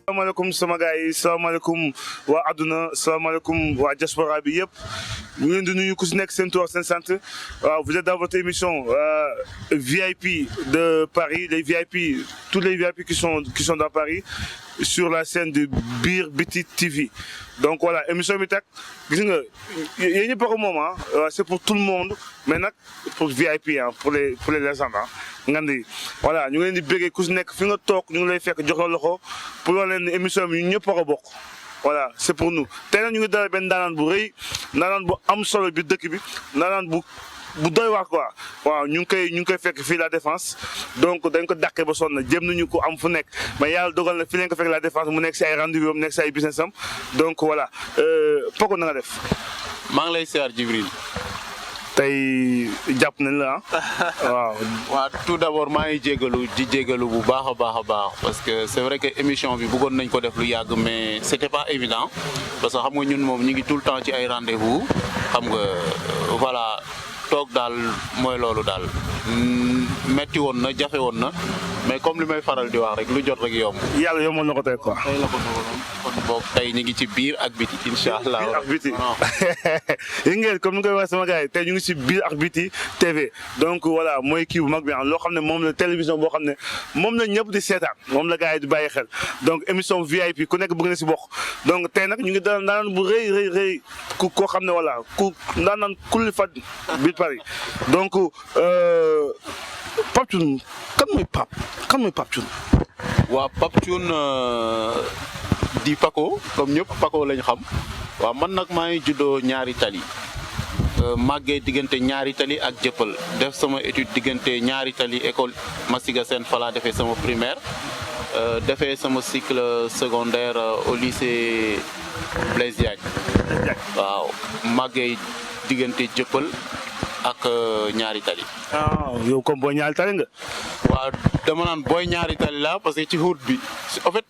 salaamaaleykum sama gars yi salaamaaleykum waa àdduna salaamaaleykum waa diaspora bi yëpp ñu ngi leen di nuyu ku si nekk seen tur seen sant waaw vous êtes dans votre émission VIP de Paris les VIP tous les VIP qui sont dans Paris sur la scène de Biir Biti TV donc voilà émission bi tag gis nga yéen ñëpp ko moom c'est pour tout le monde mais nag pour VIP pour les légendes ngandi voilà ñu ngi leen di béggee ku si nekk fi nga toog ñu ngi lay fekk jox la loxo pour wax leen émission bi ñu ñëpp a ko bokk voilà c'est pour nous tey nag ñu ngi dalal benn ndaanaan bu rëy ndaanaan bu am solo bi dëkk bi ndaanaan bu doy waar quoi waaw ñu ngi koy fekk fii la défense donc dañ ko dàqee ba sonn jëm nañu ko am fu nekk mais yàlla dogal na fi leen ko fekk la défense mu nekk si ay rendez-vous am nekk si ay business am donc voilà Poko na nga def. maa ngi lay siyaar Djibril. tey jàpp nañ la waaw. waaw tout d'abord maa ngi jégalu bu baax a baax parce que c'est vrai que émission bi bëggoon nañ ko def lu yàgg mais c'était pas évident parce que xam nga ñun moom ñu ngi tout le temps ci ay rendez-vous xam nga voilà toog daal mooy loolu daal metti woon na jafe woon na mais comme li may faral di wax rek lu jot rek yomb. yàlla yombal na ko tey quoi. tey la ko dogaloon kon boog tey ñu ngi ci biir ak biti incha allah. biir ak biti yi ngeen comme ni koy waxee sama gars yi tey ñu ngi ci Biir ak Biti TV donc voilà mooy kii bu mag bi loo xam ne moom la télévision boo xam ne moom la ñëpp di seetaan moom la gars yi di bàyyi xel donc émission VIP ku nekk bëgg na ci bokk donc tey nag ñu ngi dalal ndaanaan bu rëy koo xam ne voilà ku ndaanaan kulli fat biir Paris donc Pape Thioune kan mooy Pape Thioune. waaw Pape Thioune di Paco comme ñëpp Paco lañ xam waaw man nag maa ngi juddoo ñaari tali màggee diggante ñaari tali ak jëppal def sama étude diggante ñaari tali école Massiga Sène fa laa defee sama primaire defee sama cycle secondaire au lycée Blaise Diagne waaw màggee diggante jëppal ak ñaari tali. yow comme booy ñaari tali nga. waaw dama naan booy ñaari tali laa parce que ci route bi en fait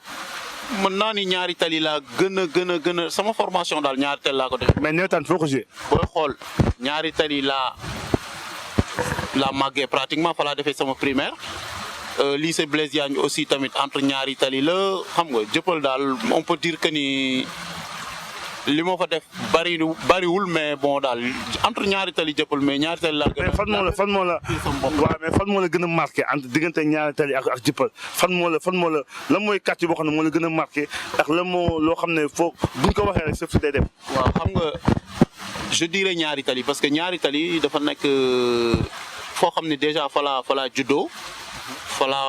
mën naa ni ñaari tali laa gën a sama formation daal ñaari tali laa ko def. mais nawetaan foo ko joué. booy xool ñaari tali laa màggee pratiquement fa laa defee sama primaire lycée Blaise Diagne aussi tamit entre ñaari tali la xam nga jëppal daal on peut dire que ni. li ma fa def bariwul mais bon daal entre ñaari tali jëppal mais ñaari tali laa gën a. mais fan moo la gën a marqué entre diggante ñaari tali ak jëppal fan moo la lan mooy quartier boo xam ne moo la gën a marqué ak lan moo loo xam ne foo buñ ko waxee rek sa fi day dem. waaw xam nga je dirais ñaari tali parce que ñaari tali dafa nekk foo xam ne déjà fa la juddoo fa la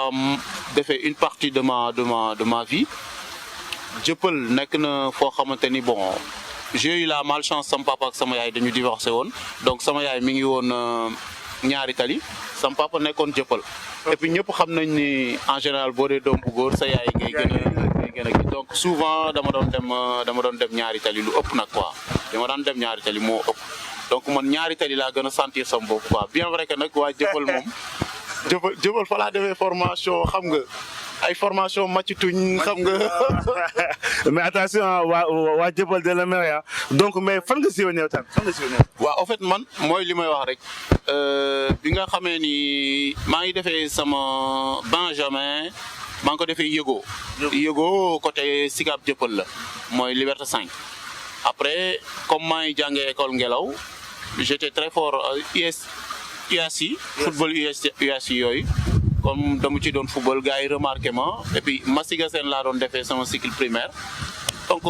defee une partie de ma vie. jëppal nekk na foo xamante ni bon j'ai eu la malchance sama papa ak sama yaay dañu divorcé woon donc sama yaay mi ngi woon ñaari tali sama papa nekkoon jëppal et puis ñëpp xam nañ ni en général boo dee doom bu góor sa yaay ngay gën a donc souvent dama doon dem ñaari tali lu ëpp nag quoi dama daan dem ñaari tali moo ëpp donc man ñaari tali laa gën a sentir sama bopp quoi bien vrai que nag waa jëppal moom jëppal fa laa defee formation xam nga ay formation màccituñ xam nga. mais attention waa jëppal de la mer donc mais fan nga siiwee nawetaan waaw en fait man mooy li may wax rek bi nga xamee ni maa ngi defee sama Benjamin maa ngi ko defee yëgoo côté Sicap jëppal la mooy Liberté 5 après comme maa ngi jàngee école ngelaw j'étais très fort UASI football UASI yooyu. comme dama ci doon football gars yi remarqué ma et puis Massiga Sène laa doon defee sama cycle primaire donc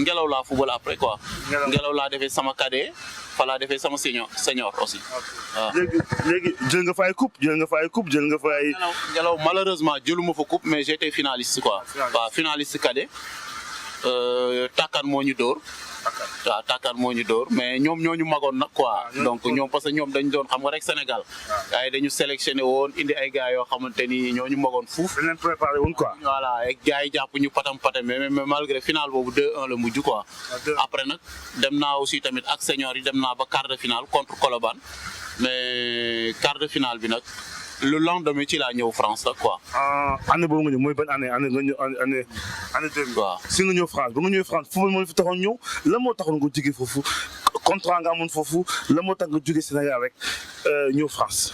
ngelaw laa football après quoi. ngelaw laa defee sama cadet fa laa defee sama senior aussi. waaw léegi jël nga fa ay coupe jël nga fa ay. ngelaw malheureusement jëluma fa coupe mais j'étais finaliste quoi. waaw finaliste cadet Takkan moo ñu dóor. waaw Takkan moo ñu dóor mais ñoom ñoo ñu magoon nag quoi donc ñoom parce que ñoom dañ doon xam nga rek Sénégal gars yi dañu sélectionné woon indi ay gars yoo xamante ni ñoo ñu magoon fuuf. dañ leen préparé woon quoi. voilà ak gars yi jàpp ñu patam mais malgré final boobu 2-1 la mujj quoi. après nag dem naa aussi tamit ak senior yi dem naa ba quart de finale contre Colobane mais quart de finale bi nag. le lendemain ci laa ñëw France la quoi. année boobu nga ñëw mooy ban année nga ñëw année 2000. waaw si nga ñëw France ba nga ñëwee France football moo fi taxoon ñëw lan moo taxoon nga jógee foofu contrat nga amoon foofu lan moo tax nga jógee Sénégal rek ñëw France.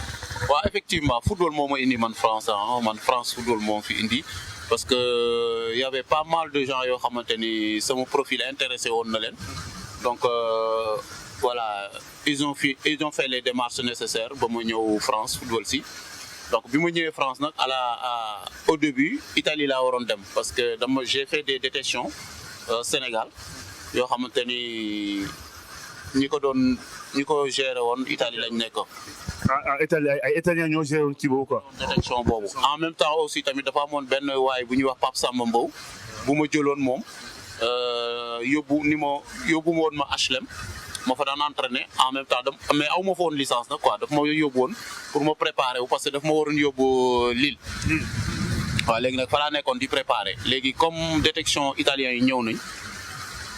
waaw effectivement football moo ma indi man France man France football moo fi indi parce que y avait pas mal de gens yoo xamante ni sama profil intéressé woon na leen donc voilà ils ont fait les démarches nécessaires ba ma ñëw France football si donc bi ma ñëwee France nag au début Italie laa waroon dem parce que j'ai fait des détections Sénégal yoo xamante ni ñi ko géré woon Italie lañ nekk. Italie ay italien ñoo géré woon ci boobu quoi. détection boobu en même temps aussi tamit dafa amoon benn waay bu ñuy wax Pape Samba Mbow bu ma jëloon moom yóbbu ma woon ma HLM ma fa daan entraîner en même temps mais aw ma fa woon licence nag quoi daf ma yóbbu woon pour ma préparer wu parce que daf ma waroon yóbbu Lille. waaw léegi nag fa laa nekkoon di préparer léegi comme détection italien yi ñëw nañ.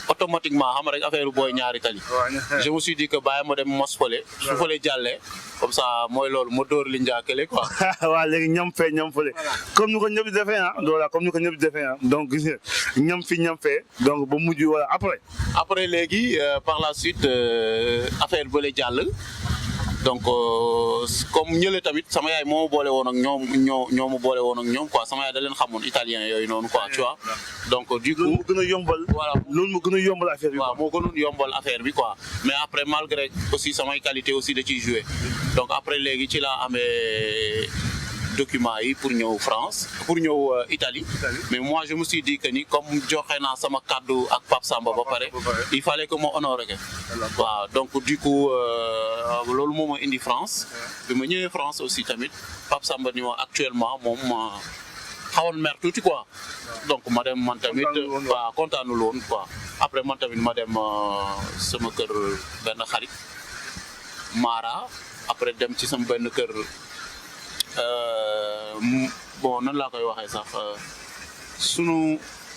automatiquement xam rek affaire booy ñaari tali. je me suis dit que bàyyi ma dem mos fële. su fële jàllee comme ça mooy loolu ma dóor li njaakale quoi. waaw léegi ñam fële. comme ni ko ñëpp di defee voilà comme ni ko ñëpp di defee donc gis nga ñam fee donc ba mujj voilà après léegi par la suite affaire bële jàll. donc comme ñële tamit sama yaay moo ma boole woon ak ñoo ma boole woon ak ñoom quoi sama yaay da leen xamoon italien yooyu noonu quoi tu vois. donc du coup loolu moo gën a yombal. voilà loolu moo gën a yombal affaire bi. waaw moo gënoon yombal affaire bi quoi mais après malgré aussi samay qualité aussi da ciy joué donc après léegi ci laa amee documents yi pour ñëw France pour ñëw Italie mais moi je me suis dit que ni comme joxe naa sama kaddu ak Pape Samba ba pare il fallait que ma honoré ko waaw donc du coup loolu moo ma indi France bi ma ñëwee France aussi tamit Pape Samba ni ma actuellement moom xawoon mer tuuti quoi donc ma dem man tamit waaw kontaanul woon quoi après man tamit ma dem sama kër benn xarit Mara après dem ci sama benn kër bon nan laa koy waxee sax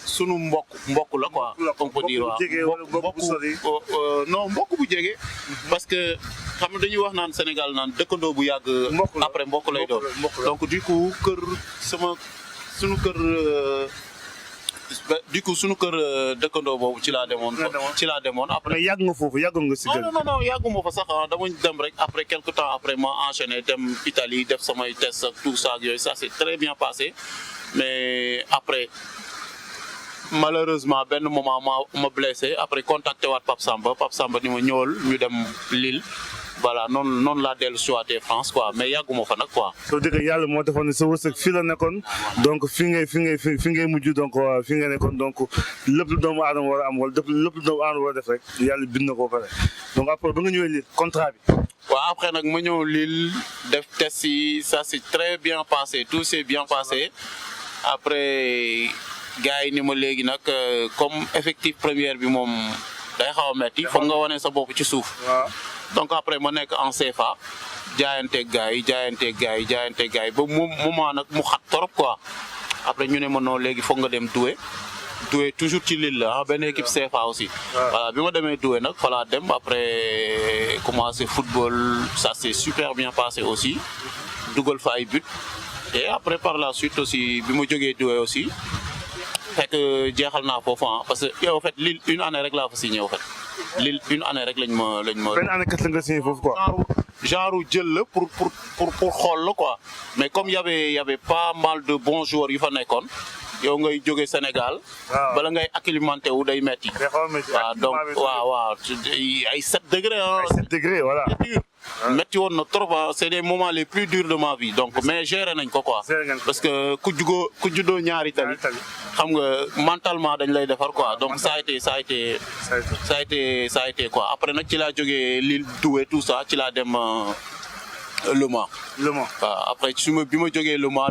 sunu mbokk la quoi on peut dire waaw mbokk bu jege parce que xam nga dañuy wax naan Sénégal naan dëkkandoo bu yàgg après mbokk lay doon donc du coup sunu kër dëkkandoo boobu ci laa demoon après. mais yàgg nga foofu yàggoon nga si gën. non yàgguma fa sax dama dem rek après quelque temps après ma enchaîné dem Italie def samay tests ak tout ça ak yooyu ça s'est très bien passé mais après malheureusement benn moment ma blessé après contacté waat Pape Samba ni ma ñëwal ñu dem Lille. voilà noonu laa dellu siwaatee France quoi mais yàgguma fa nag quoi. soo déggee yàlla moo defoon ne sa wërsëg fii la nekkoon donc fi ngay mujj donc fi nga nekkoon donc lépp lu doomu aadama war a am wala lépp lu doomu aadama war a def rek yàlla bind na ko ba pare donc après ba nga ñëwee Lille contrat bi. waaw après nag ma ñëw Lille def test yi ça s'est très bien passé tout s'est bien passé après gars yi ni ma léegi nag comme effectif première bi moom day xaw a metti foog nga wane sa bopp ci suuf. donc après ma nekk en CFA jaayanteeg gars yi ba moment nag mu xat trop quoi après ñu ne ma non léegi foog nga dem Douai toujours ci Lille la benn équipe CFA aussi. voilà bi ma demee Douai nag fa laa dem après commencé football ça s'est super bien passé aussi dugal fa ay but et après par la suite aussi bi ma jógee Douai aussi fekk jeexal naa foofu parce que yow en fait Lille une année rek laa fa signé en fait. Lille une année rek lañ ma. benn année kat la nga signé foofu quoi. genre jël la pour xool la quoi mais comme y avait pas mal de bons joueurs yu fa nekkoon yow ngay jóge Sénégal. bala ngay acclimaté wu day metti. waaw donc waaw ay 7 degrés ah. ay 7 degrés voilà. metti woon na trop c'est des moments les plus durs de ma vie donc mais géré nañ ko quoi. parce que ku juddoo ñaari tali. xam nga mentalement dañ lay defar quoi donc ça a été quoi après nag ci laa jógee Lille Douai tout ça ci laa dem Le Mans. waaw après bi ma jógee Le Mans.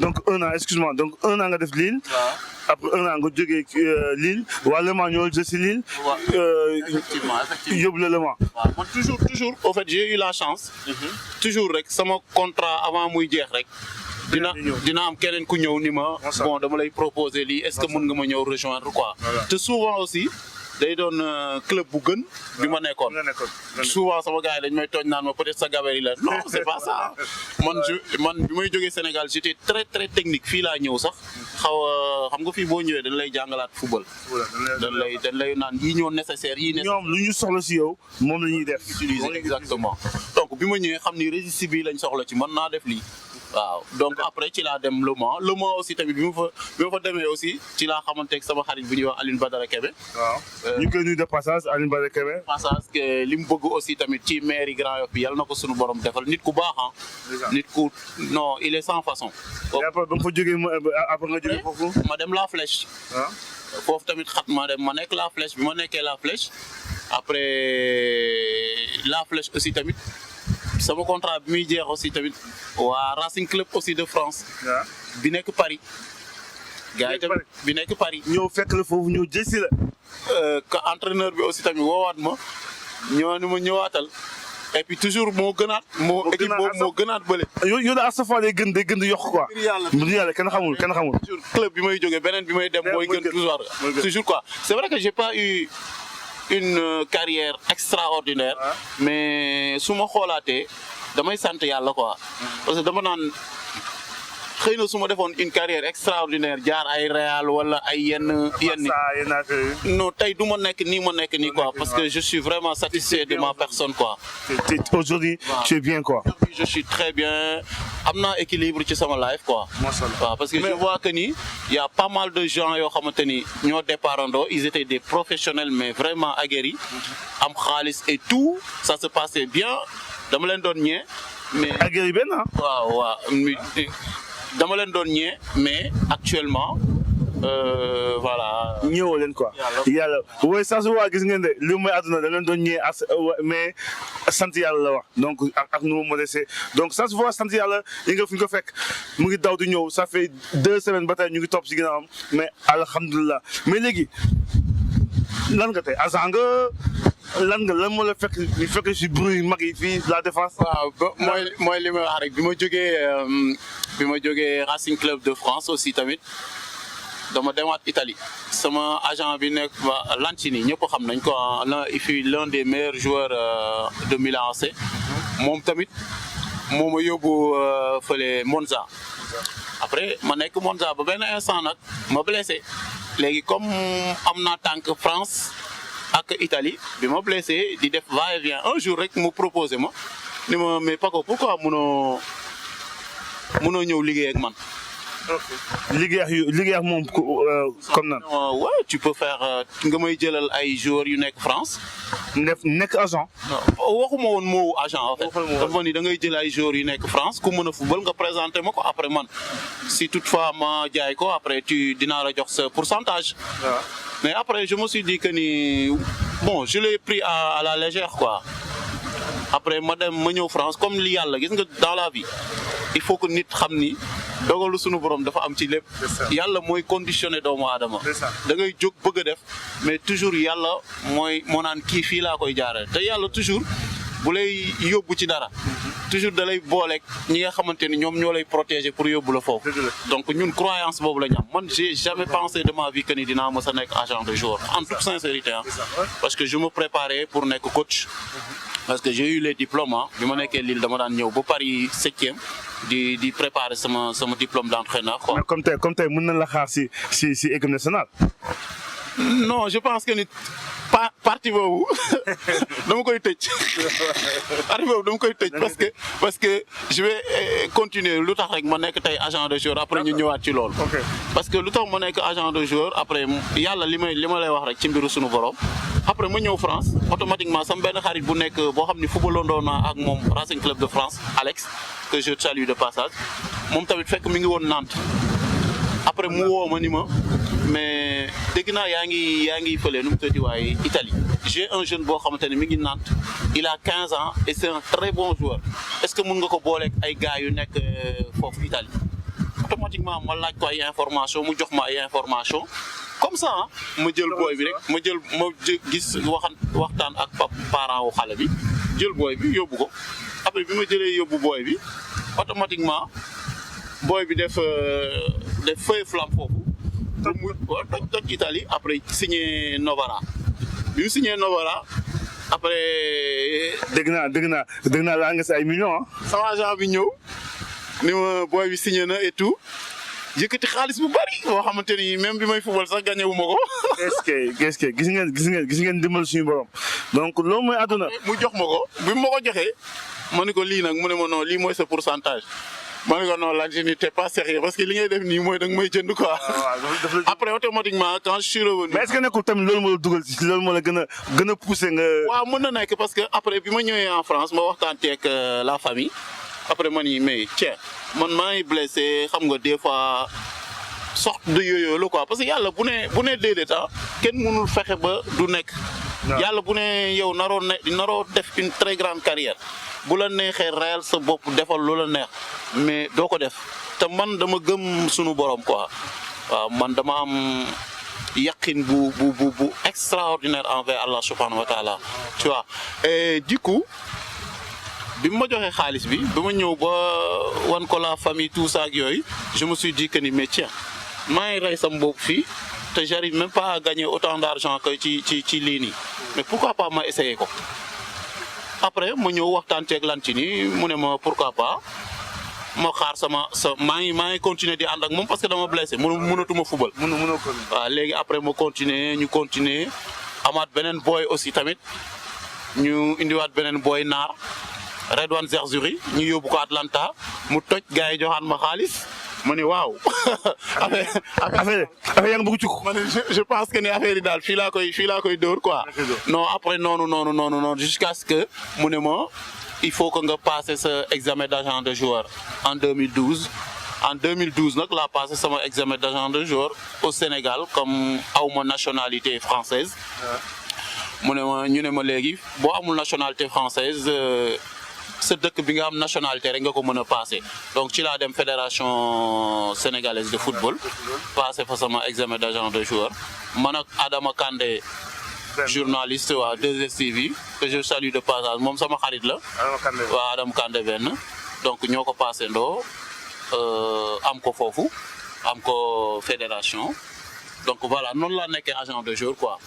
donc un an excuse-moi donc un an nga def Lille. après un an nga jógee Lille waa Le Mans ñoo jël si Lille. effectivement yóbbu la Le Mans. waaw man toujours au fait j'ai eu la chance. toujours rek sama contrat avant muy jeex rek. dina am keneen ku ñëw ni ma. bon dama lay proposer lii est-ce que mën nga ma ñëw rejoindre quoi. te souvent aussi. day doon club bu gën bi ma nekkoon souvent sama gars yi dañ may tooñ naan ma peut-être sa gabarit la non c'est pas ça man bi may jógee Sénégal j'étais très très technique fii laa ñëw sax xam nga fii boo ñëwee dañ lay jàngalaat football dañ lay naan yii ñoo nécessaire ñoom lu ñu soxla si yow moom la ñuy def utiliser exactement donc bi ma ñëwee xam ni registre bi lañ soxla ci mën naa def lii waaw donc après ci laa dem Le Mans aussi tamit bi ma fa demee aussi ci laa xamanteeg sama xarit bu ñuy wax Aline Badara Kébé. waaw ñu ngi koy nuyu de passage Aline Badara Kébé. passage que li mu bëgg aussi tamit ci mairie Grand Yoff bi yàlla na ko sunu borom defal nit ku baax ah. nit ku non il est sans façon. et après ba nga fa jógee après nga jógee foofu. ma dem La Flèche. ah foofu tamit xat ma dem ma nekk La Flèche bi ma nekkee La Flèche après La Flèche aussi tamit. sama contrat bi muy jeex aussi tamit waa Racing Club aussi de France. waaw bi nekk Paris. gars yi tamit bi nekk Paris. ñëw fekk la foofu ñëw jël si la. que entraîneur bi aussi tamit woowaat ma ñëwaatal et puis toujours moo gënaat. équipe boobu moo gënaat bële. yow daal à chaque fois day gën di yokk quoi. mbir yàlla kenn xamul. toujours club bi may jógee beneen bi may dem mooy gën toujours quoi c'est vrai que j'ai pas eu une carrière extraordinaire mais su ma xoolaatee damay sant yàlla quoi parce que dama naan xëy na su ma defoon une carrière extraordinaire jaar ay Real wala ay yenn non tey du ma nekk nii quoi parce que je suis vraiment satisfait de ma personne quoi. Aujourd'hui tu es bien quoi. Je suis très bien am naa équilibre ci sama life quoi. waaw parce que je vois que ni y a pas mal de gens yoo xamante ni ñoo départandoo ils étaient des professionnels mais vraiment aguerris am xaalis et tout ça se passait bien dama leen doon ñee mais aguerri benn waaw dama leen doon ñee mais actuellement voilà. ñëwoo leen quoi. yàlla waaye saa su waa gis ngeen de li mooy àdduna da leen doon ñee mais sant yàlla la wax donc ak nu mu modeste donc ça se voit sant yàlla yi nga fi ñu ko fekk mu ngi daw di ñëw ça fait 2 semaines ba tey ñu ngi topp si ginnaawam mais alhamdulilah mais léegi lan nga tey agent nga lan moo la fekk si bruit yu mag yi fii la défense. waaw mooy li ma wax rek bi ma jógee Racing Club de France aussi tamit. dama demaat Italie sama agent bi nekk Lancini ñëpp xam nañ ko il fut l'un des meilleurs joueurs de Milan AC moom tamit moo ma yóbbu fële Monza après ma nekk Monza ba benn instant nag ma blessé léegi comme am naa tànk France ak Italie bi ma blessé di def va et vient un jour rek mu proposé ma ni ma mais Paco pourquoi munoo ñëw liggéey ak man. liggéey ak moom comme nan. ouais tu peux faire nga may jëlal ay joueurs yu nekk France. nekk agent. waxuma woon moo agent en fait. dafa ni da ngay jël ay joueurs yu nekk France ku mën a football nga présenté ma ko après man si toutefois ma jaay ko après dinaa la jox sa pourcentage. mais après je me suis dit que ni bon je l'ai pris à la légère quoi. après ma ñëw France comme li yàlla gis nga dans la vie il faut que nit xam ni dogalu sunu borom dafa am ci lépp. yàlla mooy conditionné doomu aadama. da ngay jóg bëgg a def mais toujours yàlla moo naan kii fii laa koy jaaree te yàlla toujours bu lay yóbbu ci dara. toujours da lay booleeg ñi nga xamante ni ñoom ñoo lay protéger pour yóbbu la foofu. donc ñun croyance boobu la ñu am man j'ai jamais pensé de ma vie que ni dinaa mës a nekk agent de joueur en toute sincérité parce que je me préparais pour nekk coach. parce que j'ai eu les diplômes bi ma nekkee Lille dama daan ñëw ba Paris 7e di préparer sama diplôme d'entraîneur quoi. mais comme tey mën na la xaar si équipe nationale. non je pense que ni partie boobu dama koy tëj parce que je vais continuer lu tax rek ma nekk tey agent de joueur après ñu ñëwaat ci loolu. parce que lu tax ma nekk agent de joueur après yàlla li ma lay wax rek ci mbiru sunu borom. après ma ñëw France automatiquement sama benn xarit bu nekk boo xam ni footballandoo naa ak moom Racing Club de France Alex que je salue de passage moom tamit fekk mi ngi woon Nantes après mu woo ma ni ma mais dégg naa yaa ngi fële nu mu tëddi waaye Italie j'ai un jeune boo xamante ne mi ngi Nantes il a 15 ans et c'est un très bon joueur est-ce que mën nga ko booleeg ay gars yu nekk foofu Italie automatiquement ma laaj ko ay information mu jox ma ay information comme ça ma jël booy bi rek ma gis waxtaan ak parent wu xale bi jël booy bi yóbbu ko après bi ma jëlee yóbbu booy bi automatiquement booy bi def feuille flamme foofu mu toj Italie après signé Novara bi mu signé Novara après. dégg naa laa nga si ay millions sama agent bi ñëw ni ma booy bi signé na et tout. yëkkati xaalis bu bari boo xamante ni même bi may football sax gagné wu ma ko. est-ce que gis ngeen dimbal suñu borom donc loolu mooy àdduna. mu jox ma ko bi ma ko joxee ma ne ko lii nag mu ne ma non lii mooy sa pourcentage ma ne ko non Landji t'es pas sérieux parce que li ngay def nii mooy da nga may jënd quoi. Après automatiquement quand je suis revenu. mais est-ce que nekkul tamit loolu moo la dugal ci loolu moo la gën a poussé nga. waaw mën na nekk parce que après bi ma ñëwee en France ma waxtaan ak la famille après ma ni mais tiens man maa ngi blessé xam nga des fois sorte de yooyu la quoi parce que yàlla bu ne déedéet kenn mënul fexe ba du nekk. yàlla bu ne yow naroo def une très grande carrière bu la neexee réel sa bopp defal lu la neex mais doo ko def te man dama gëm sunu borom quoi waaw man dama am yaqin bu extraordinaire envers Allah subhanahu wa ta'ala tu vois et du coup bi ma joxee xaalis bi ba ma ñëw ba wan ko la famille tout ça ak yooyu je me suis dit que ni mais tiens maa ngi rey sama bopp fii te j'arrive même pas à gagner autant d'argent que ci lii nii mais pourquoi pas ma essayer ko après ma ñëw waxtaan ceeg Landji ni mu ne ma pourquoi pas ma xaar maa ngi continuer di ànd ak moom parce que dama blessé mënatuma football. mënoo ko. waaw léegi après ma continuer amaat beneen boy aussi tamit ñu indiwaat beneen boy naar Redouane Zerzuri ñu yóbbu ko Atlanta mu toj gars yi joxaat ma xaalis. ma ne waaw. affaire yaa ngi bëgg cukk. ma ne je pense que ne affaire yi daal fii laa koy dóor quoi. non après non jusqu'à ce que mu ne ma il faut que nga passer sa examen d'agent de joueur en 2012. En 2012 nag laa passé sama examen d'agent de joueur au Sénégal comme awma nationalité française. mu ne ma ñu ne ma léegi boo amul nationalité française. sa dëkk bi nga am nationalité rek nga ko mën a passé donc ci laa dem fédération sénégalaise de football passé fa sama examen d'agent de joueur man ak Adama Kandé journaliste waa 2STV que je salue de passage moom sama xarit la waa Adama Kandé benn donc ñoo ko passé ndoo am ko foofu am ko fédération donc voilà noonu laa nekkee agent de joueur quoi.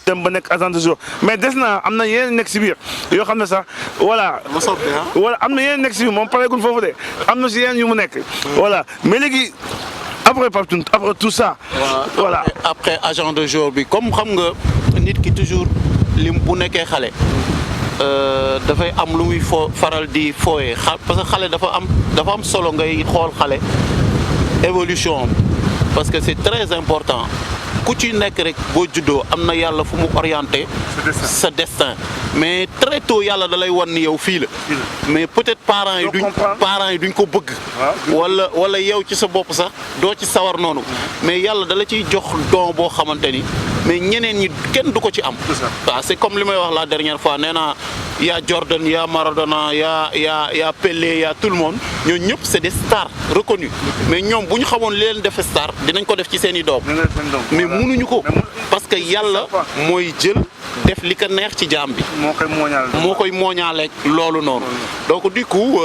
dem ba nekk agent de joueur mais des na am na yeneen nekk si biir yoo xam ne sax voilà. voilà am na yeneen nekk si biir moom pareegul foofu de am na si yeneen yu mu nekk. voilà mais léegi après Pape Thioune après tout ça. voilà après agent de joueur bi comme xam nga nit ki toujours lim bu nekkee xale. dafay am lu muy faral di fooyee parce que xale dafa am solo ngay xool xale évolution parce que c'est très important. ku ci nekk rek boo juddoo am na yàlla fu mu orienté sa destin mais très tôt yàlla da lay wan ni yow fii la mais peut-être parents yi duñ ko bëgg wala yow ci sa bopp sax doo ci sawar noonu mais yàlla da la ciy jox don boo xamante ni mais ñeneen ñi kenn du ko ci am waaw c'est comme li may wax la dernière fois nee naa y a Jordan y a Maradona y a Pelé y a tout le monde ñooñu ñëpp c'est des stars reconnus mais ñoom bu ñu xamoon li leen def star dinañ ko def ci seen i doom mais mënuñu ko parce que yàlla mooy jël def li ko neex ci jaam bi moo koy mooñaaleeg loolu noonu donc du coup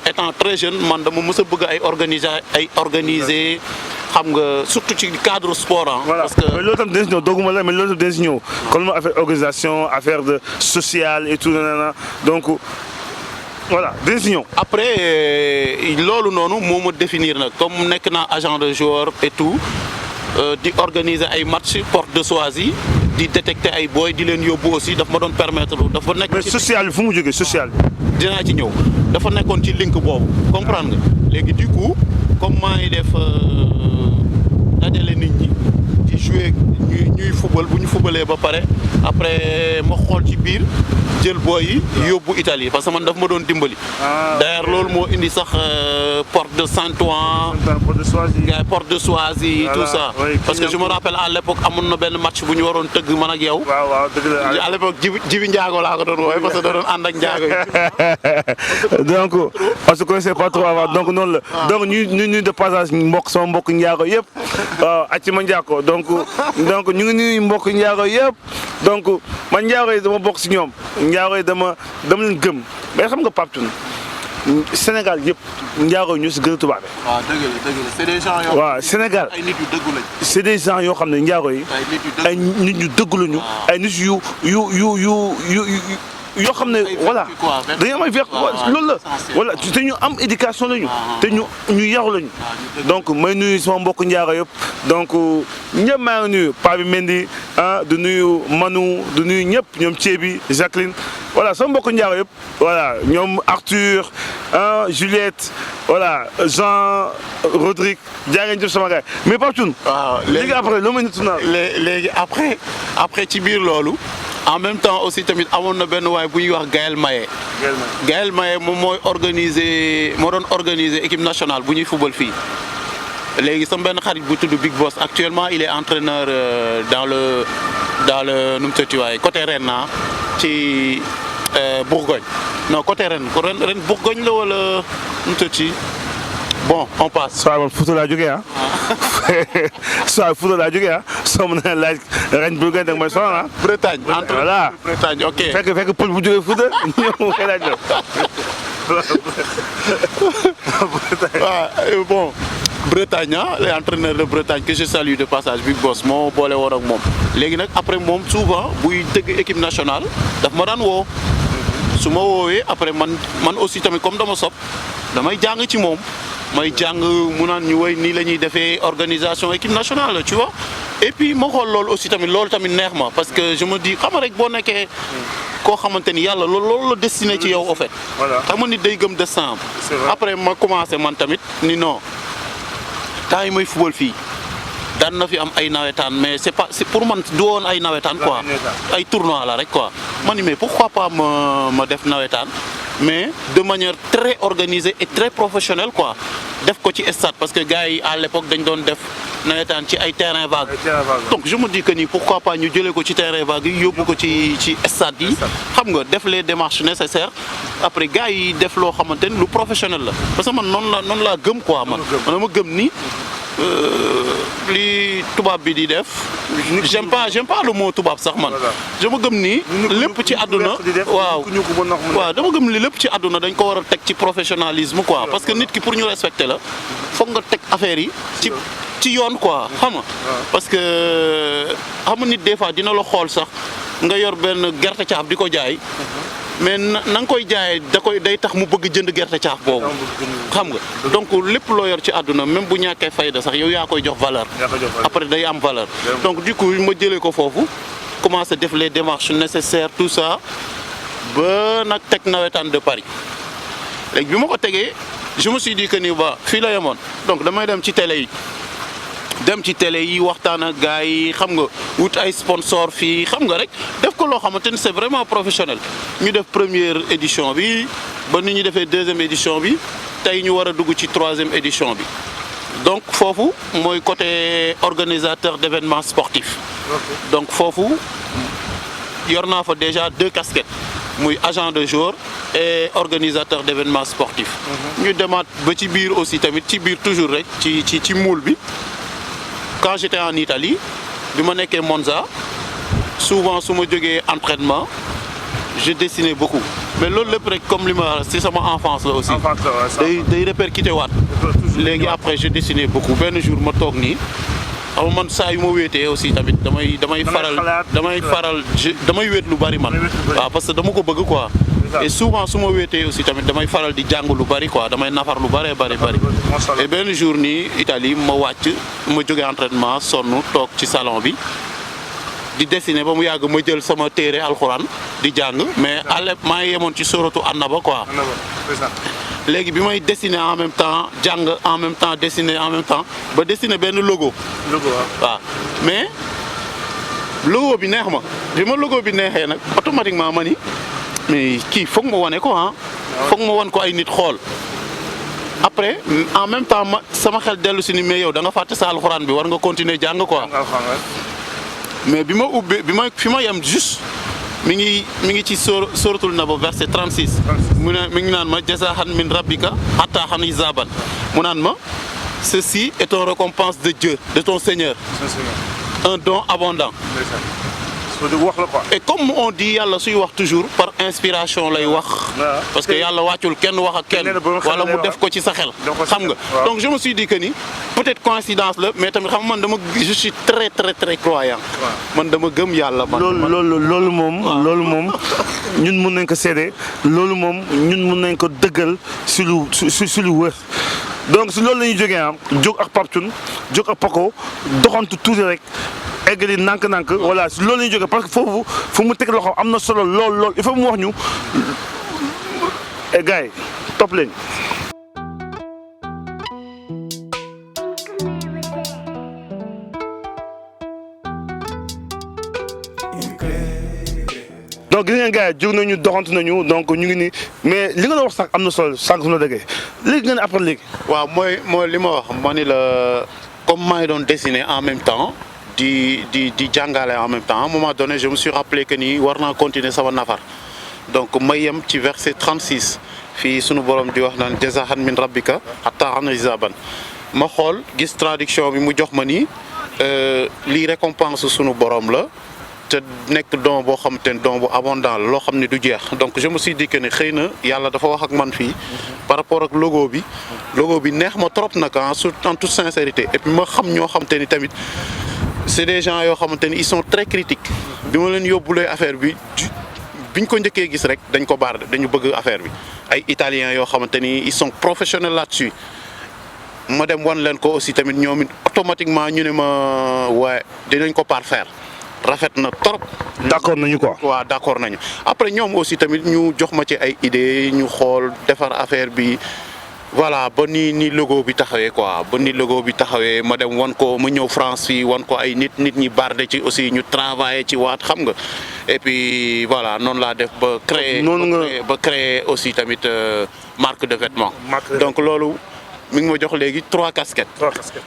étant très jeune man dama mës a bëgg ay organiser xam nga surtout ci cadre sport parce que mais loolu tam dinañ si ñëw dogguma la mais loolu tam dinañ si ñëw comme affaire organisation affaire de social et tout donc voilà dinañ si ñëw. après loolu noonu moo ma définir nag comme nekk naa agent de joueur et tout di organiser ay match porte de Soisy di détecter ay boy di leen yóbbu aussi daf ma doon permettre dafa nekk. mais social bi fu mu jógee social bi. dinaa ci ñëw dafa nekkoon ci link boobu comprendre nga léegi du coup comme maa ngi def dajale nit ñi di jouer ñuy football bu ñu footballee ba pare après ma xool ci biir jël booy yi yóbbu Italie parce que man daf ma doon dimbali. d'ailleurs loolu moo indi sax porte de Saint-Ouen. porte de Soisy tout ça. parce que je me rappelle à l'époque amoon na benn match bu ñu waroon tëgg man ak yow. waaw dëgg la à l'époque Jibi Ndiago laa ko doon woowee parce que da doon ànd ak Ndiago yi. donc on se connaissait pas trop avant donc noonu la. donc ñu de passage sama mbokk Ndiago yëpp waaw Acima Ndiago donc ñu ngi nuyu mbokk Ndiago yëpp donc man Ndiago yi dama bokk si ñoom. Ndiago yi dama leen gëm mais xam nga Pape Thioune Sénégal yëpp Ndiago yi ñoo si gën a tubaabe. waaw dëgg la c'est des gens yoo. waaw Sénégal ay nit yu dëggu lañ. c'est des gens yoo xam ne Ndiago yi. ay nit yu dëggu lañu. ay nit yu yoo xam ne voilà dañu am ay vertu loolu la voilà te ñu am éducation lañu te ñu yaru lañu donc may nuyu sama mbokk Ndiago yëpp donc ñëpp maa ngi nuyu Pape Mendy du nuyu Manu du nuyu ñëpp ñoom Thiebi Jacqueline voilà sama mbokk Ndiago yëpp voilà ñoom Arthur Juliette voilà Jean Rodrigue jaa ngeen jëf sama gars mais Pape Thioune. waaw léegi après loo may nitu naa. léegi après ci biir loolu en même temps aussi tamit amoon na benn waay bu ñuy wax Gaël Maye. Gaël Maye moom moo doon organiser équipe nationale bu ñuy football fii. léegi sama benn xarit bu tudd Big Boss actuellement il est entraîneur dans le nu mu tëdd waaye côté Rennes ci Bourgogne non côté Rennes Bourgogne la wala nu mu tëdd bon on passe. soit man Fouta laa jógee ah. soit Fouta laa jógee ah soo mën a laaj Rennes Bourgogne da nga may sonal ah. Bretagne voilà Bretagne ok. fekk pël bu jógee Fouta ñëw xëy laaj la. waaw bon. Bretagne les entraîneurs de Bretagne que je salue de passage Big Boss moo boole woon ak moom léegi nag après moom souvent buy tëgg équipe nationale daf ma daan woo su ma woowee après man aussi tamit comme dama sopp damay jàng ci moom may jàng mu naan ñu woy nii la ñuy defee organisation équipe nationale tu vois et puis ma xool loolu aussi tamit loolu tamit neex ma parce que je me dis xam nga rek boo nekkee koo xamante ni yàlla loolu la destiné ci yow en fait xam nga nit day gëm destin après ma commencé man tamit ni non temps yi mooy football fii daan na fi am ay nawetaan mais c'est pour man du woon ay nawetaan quoi ay tournoi la rek quoi ma ni mais pourquoi pas ma def nawetaan mais de manière très organisée et très professionnelle quoi def ko ci stade parce que gars yi à l'époque dañ doon def nawetaan ci ay terrain vague donc je me dis que ni pourquoi pas ñu jëlee ko ci terrain vague yi yóbbu ko ci stade yi xam nga def les démarches nécessaires après gars yi def loo xamante ni lu professionnel la parce que man noonu laa gëm quoi man dama gëm ni li tubaab bi di def j'aime pas le mot tubaab sax man dama gëm ni lépp ci àdduna waaw dama gëm ni lépp ci àdduna dañ ko war a teg ci professionnalisme quoi parce que nit ki pour ñu respecter la foog nga teg affaire yi ci yoon quoi xam nga parce que xam nga nit des fois dina la xool sax nga yor benn gerte caaf di ko jaay mais na nga koy jaayee day tax mu bëgg jënd gerte caaf boobu xam nga donc lépp loo yor ci àdduna même bu ñàkkee fayda sax yow yaa koy jox valeur après day am valeur donc du coup ma jëlee ko foofu commencé def les démarches nécessaires tout ça ba nag teg nawetaan de Paris léegi bi ma ko tegee je me suis dit que ni ba fii la yemoon donc damay dem ci télé yi waxtaan ak gars yi xam nga wut ay sponsor fii xam nga rek def ko loo xamante ni c'est vraiment professionnel ñu def première édition bi ba ni ñu defee deuxième édition bi tey ñu war a dugg ci troisième édition bi donc foofu mooy côté organisateur d'événements sportifs donc foofu yor naa fa déjà 2 casquettes muy agent de jour et organisateur d'événements sportifs ñu demaat ba ci biir aussi tamit ci biir toujours rek ci moule bi quand j'étais en Italie bi ma nekkee Monza souvent su ma jógee entraînement je dessinais beaucoup mais loolu lépp rek comme li ma ci sama enfance la aussi day répercuté waat léegi après je dessinais beaucoup benn jour ma toog nii xam nga man saa yu ma wéetee aussi tamit damay wéet lu bari man waaw parce que dama ko bëgg quoi et souvent su ma wéetee aussi tamit damay faral di jàng lu bari quoi damay nafar lu bari et benn jour nii Italie ma wàcc ma jógee entraînement sonn toog ci salon bi di dessiner ba mu yàgg ma jël sama téere alxuraan di jàng mais maa ngi yemoon ci soratu Annaba quoi léegi bi may dessiner en même temps jàng en même temps dessiner en même temps ba dessiner benn logo waaw mais logo bi neex ma bi ma logo bi neexee nag automatiquement ma ni mais kii foog ma wane ko foog ma wan ko ay nit xool après en même temps sama xel dellu si ni mais yow da nga fàtte sa alxuraan bi war nga continuer jàng quoi mais bi ma fi ma yem juste mi ngi ci suratul Naba verset 36 mi ngi naan ma jazaahan min rabbika hatta hanizaban mu naan ma ceci est une récompense de Dieu de ton Seigneur un don abondant et comme on dit yàlla suy wax toujours par inspiration lay wax parce que yàlla wàccul kenn wax ak kenn wala mu def ko ci sa xel xam nga donc je me suis dit que ni peut-être coïncidence la mais tamit xam nga man je suis très très très croyant man dama gëm yàlla man loolu moom ñun mën nañ ko seede loolu moom ñun mën nañ ko dëggal si lu wër donc si loolu la ñuy jógee jóg ak Pape Thioune jóg ak Paco doxantu tuuti rek eggali nànk-nànk voilà si loolu la ñuy jógee parce que foofu fu mu teg loxo am na solo lool il faut mu wax ñu gars yi topp leen. donc gis ngeen gars yi jóg nañu doxantu nañu donc ñu ngi nii mais li nga doon wax sax am na solo sànq su ma déggee léegi ngeen après léegi. waaw mooy li ma wax ma ni la comme maa ngi doon dessiner en même temps di jàngale en même temps à un moment donné je me suis rappelé que ni war naa continuer sama nafar donc ma yem ci verset 36 fii sunu borom di wax naan jazaahan min rabbika hattaa hisaban ma xool gis traduction bi mu jox ma ni lii récompense sunu borom la. te nekk don boo xam te ne don bu abondant la loo xam ne du jeex donc je me suis dit que ne xëy na yàlla dafa wax ak man fii par rapport ak logo bi neex ma trop nag en toute sincérité et puis ma xam ñoo xam te ni tamit c'est des gens yoo xamante ni ils sont très critiques bi ma leen yóbbulee affaire bi biñ ko njëkkee gis rek dañ ko baar dañu bëgg affaire bi ay italiens yoo xamante ni ils sont professionnels là-dessus ma dem wan leen ko aussi tamit ñoom it automatiquement ñu ne ma waaye dinañ ko parfaire rafet na trop. d'accord nañu quoi. waaw d'accord nañu après ñoom aussi tamit ñu jox ma ci ay idées ñu xool defar affaire bi voilà ba ni logo bi taxawee quoi ba ni logo bi taxawee ma dem wan ko ma ñëw France fii wan ko ay nit ñi barde ci aussi ñu travailler ci waat xam nga et puis voilà noonu laa def ba créer aussi tamit marque de vêtements. donc loolu mi ngi ma jox léegi 3 casquettes.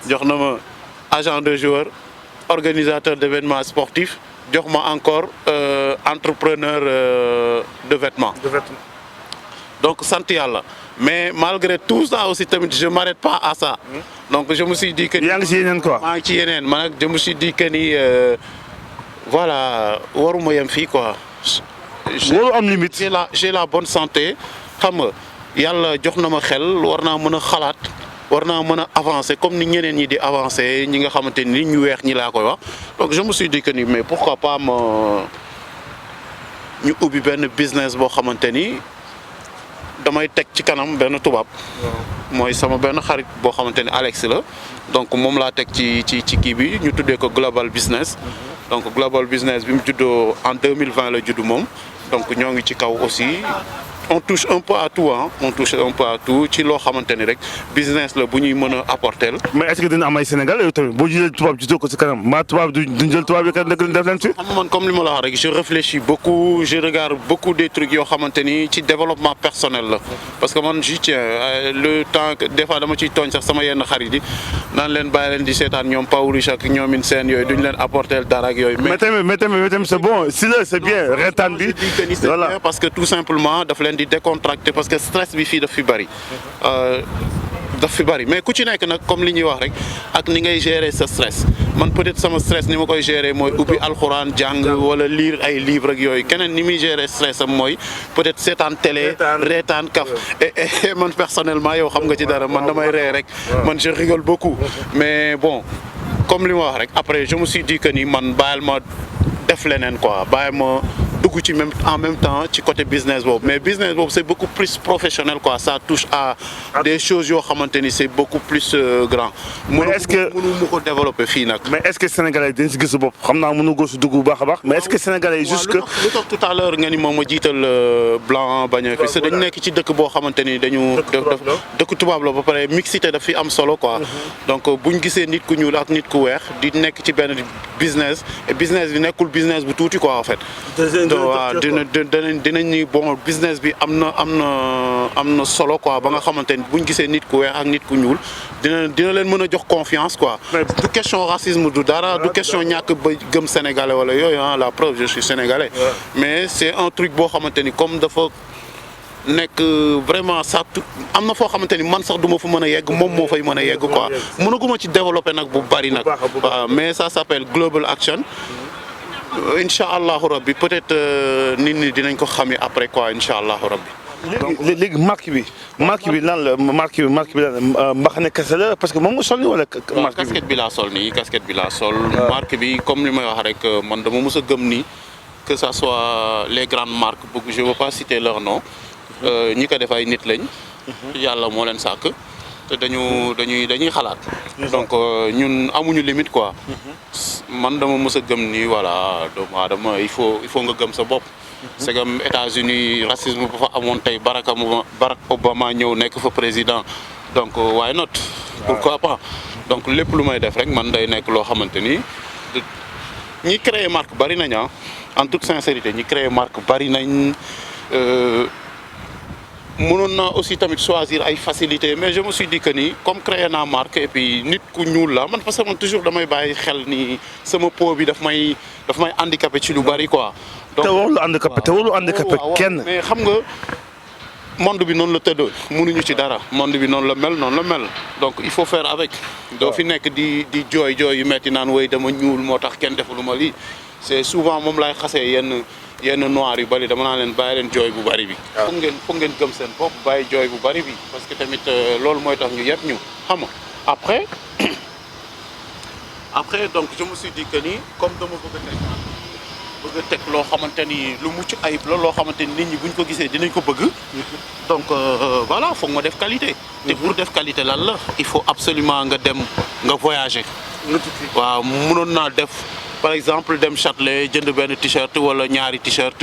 jox na ma agent de joueur. Organisateur d'événements sportifs jox ma encore entrepreneur de vêtements. Donc sant yàlla mais malgré tout ça aussi tamit je m'arrête pas à ça. Donc je me suis dit que. yaa ngi ci yeneen quoi. maa ngi ci yeneen man nag je me suis dit que ni voilà waruma yem fii quoi. warul am limite. j'ai la bonne santé xam nga yàlla jox na ma xel war naa mën a xalaat. war naa mën a avancer comme ni ñeneen ñi di avancer ñi nga xamante ni ñu weex ñi laa koy wax donc je me suis dit que ni mais pourquoi pas ñu ubbi benn business boo xamante ni damay teg ci kanam benn tubaab. mooy sama benn xarit boo xamante ni Alex la donc moom laa teg ci kii bi ñu tuddee ko global business. donc global business bi mu juddoo en 2020 la juddu moom donc ñoo ngi ci kaw aussi. on touche un peu à tout ci loo xamante ni rek business la bu ñuy mën a apporter. mais est-ce que dina am ay Sénégal yow tamit boo jëlee tubaab ji ko ci kanam maa tubaab duñ jël tubaab yi kat def leen ci. xam nga man comme li ma la wax rek je réfléchis beaucoup je regarde beaucoup des trucs yoo xamante ni ci développement personnel la parce que man j'y tiens le temps que des fois dama ciy tooñ sax sama yenn xarit yi naan leen bàyyi leen di seetaan ñoom Pawlish ak ñoomin seen yooyu duñ leen apporter dara ak yooyu. mais tamit c'est bon si la c'est bien reetaan bi. voilà parce que tout simplement daf leen di décontracté parce que stress bi fii daf fi bari mais ku ci nekk nag comme li ñuy wax rek ak ni ngay gérer sa stress man peut-être sama stress ni ma koy gérer mooy ubbi alxuraan jàng wala lire ay livres ak yooyu keneen ni muy gérer stress am mooy peut-être seetaan télé reetaan kaf et man personnellement yow xam nga ci dara man damay ree rek man je rigole beaucoup mais bon comme li ma wax rek après je me suis dit que ni man bàyyil ma def leneen quoi bàyyil ma dugg ci en même temps ci côté business boobu mais business boobu c'est beaucoup plus professionnel quoi ça touche à des choses yoo xamante ni c'est beaucoup plus grand. mais est-ce que mënu mu ko développer fii nag. mais est-ce que sénégalais yi dañ si gis sa bopp xam naa mënu góosu dugg bu baax a baax mais est-ce que sénégalais yi juste que. lu tax tout à l'heure nga ni moom ma jiital blanc bañ a fi dañu nekk ci dëkk boo xamante ni dañu. dëkk tubaab la ba pare mixité daf fi am solo quoi. donc buñ gisee nit ku ñuul ak nit ku weex di nekk ci benn business et business bi nekkul business bu tuuti quoi en fait. waaw dinañ ni bon business bi am na solo quoi ba nga xamante ni buñ gisee nit ku weex ak nit ku ñuul dina leen mën a jox confiance quoi. du question racisme du dara du question ñàkk ba gëm sénégalais wala yooyu la preuve je suis sénégalais. mais c'est un truc boo xamante ni comme dafa nekk vraiment ça am na foo xamante ni man sax du ma fa mën a yegg moom moo fay mën a yegg quoi mënaguma ci développer nag bu bari nag. mais ça s'appelle Global Action. incha allahu rabbi peut-être nit ñi dinañ ko xami après quoi incha allahu rabbi. léegi marque bi lan la marque bi lan mbaxane kese la parce que moom nga sol nii wala. casquette bi laa sol nii casquette bi laa sol. marque bi comme li may wax rek man dama mës a gëm ni que ça soit les grandes marques je veux pas citer leur nom. ñi ko def ay nit lañ. yàlla moo leen sàkk. te dañuy xalaat. donc ñun amuñu limite quoi. man dama mës a gëm ni voilà doomu aadama il faut nga gëm sa bopp. c'est comme États-Unis racisme bu fa amoon tey Barack Obama ñëw nekk fa président donc why not pourquoi pas donc lépp lu may def rek man day nekk loo xamante ni ñi créer marque bari nañ en toute sincérité ñi créer marque bari nañ mënoon naa aussi tamit choisir ay facilité mais je me suis dit que ni comme créé naa marque et puis nit ku ñuul la man parce que man toujours damay bàyyi xel ni sama peau bi daf may handicapé ci lu bari quoi. donc te warul handicapé kenn. mais xam nga monde bi noonu la tëddoo mënuñu ci dara monde bi noonu la mel donc il faut faire avec. doo fi nekk di jooy yu metti naan woy dama ñuul moo tax kenn defuluma lii c'est souvent moom laay xasee yenn noir yu bari dama naa leen bàyyi leen jooy bu bari bi. foog ngeen gëm seen bopp bàyyi jooy bu bari bi parce que tamit loolu mooy tax ñu yëpp ñu xam nga après donc je me suis dit que ni comme dama bëgg a teg loo xamante ni lu mucc ayib la loo xamante ni nit ñi buñ ko gisee dinañ ko bëgg. donc voilà foog ma def qualité. te pour def qualité lan la il faut absolument nga dem nga voyager. waaw mënoon naa def. par exemple dem Châtelet jënd benn t-shirt wala ñaari t-shirt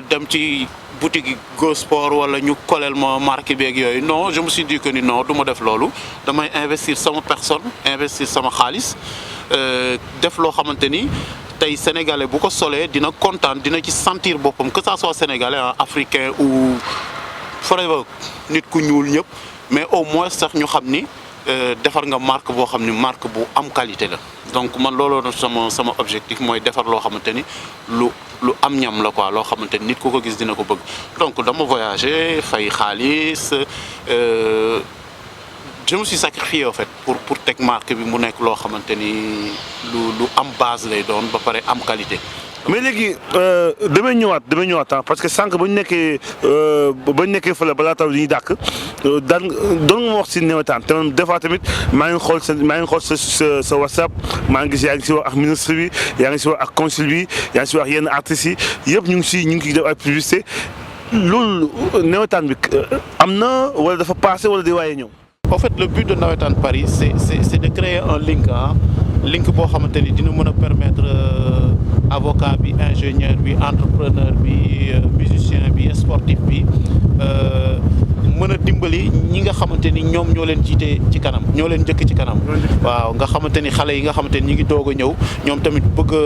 dem ci boutique Go Sport wala ñu koleel ma marque beeg yooyu non je me suis dit que ni non du ma def loolu damay investir sama personne investir sama xaalis def loo xamante ni tey sénégalais bu ko solee dina kontaan dina ci sentir boppam que ça soit sénégalais africain ou forever nit ku ñuul ñëpp mais au moins sax ñu xam ni defar nga marque boo xam ni marque bu am qualité la. donc man looloo sama objectif mooy defar loo xamante ni lu am ñam la quoi loo xamante ni nit ku ko gis dina ko bëgg donc dama voyager fay xaalis je me suis sacrifié en fait pour teg marque bi mu nekk loo xamante ni lu am base lay doon ba pare am qualité. mais léegi damay ñëwaat parce que sànq ba ñu nekkee fële balaa taw di ñuy dàkk doon nga ma wax si nawetaan te des fois tamit maa ngi xool sa WhatsApp maa ngi gis yaa ngi si wax ak ministre bi yaa ngi si wax ak consul bi yaa ngi si wax yenn artistes yi yëpp ñu ngi def ay publicité loolu nawetaan bi am na wala dafa passé wala di waaye ñëw. En fait le but de Nawetaan Paris c'est de créer un link boo xamante ni dina mën a permettre avocat bi ingénieur bi entrepreneur bi musicien bi sportif bi mën a dimbali ñi nga xamante ni ñoom ñoo leen jiite ci kanam ñoo leen njëkk ci kanam. waaw nga xamante ni xale yi nga xamante ni ñi ngi doog a ñëw ñoom tamit bëgg a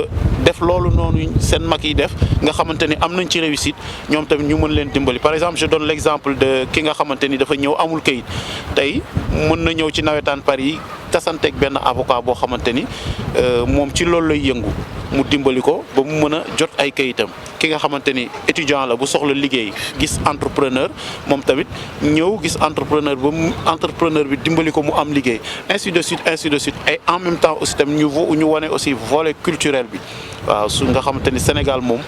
def loolu noonu seen mag yi def nga xamante ni am nañ ci réussite ñoom tamit ñu mën leen dimbali par exemple je donne l'exemple de ki nga xamante ni dafa ñëw amul kayit tey mën na ñëw ci Nawetaan Paris tasanteeg benn avocat boo xamante ni moom ci loolu lay yëngu mu dimbali ko ba mu mën a jot ay kayitam ki nga xamante ni étudiant la bu soxla liggéey gis entrepreneur moom tamit ñëw gis entrepreneur bi dimbali ko mu am liggéey ainsi de suite et en même temps aussi tamit ñu wane aussi volet culturel bi waaw su nga xamante ni Sénégal moom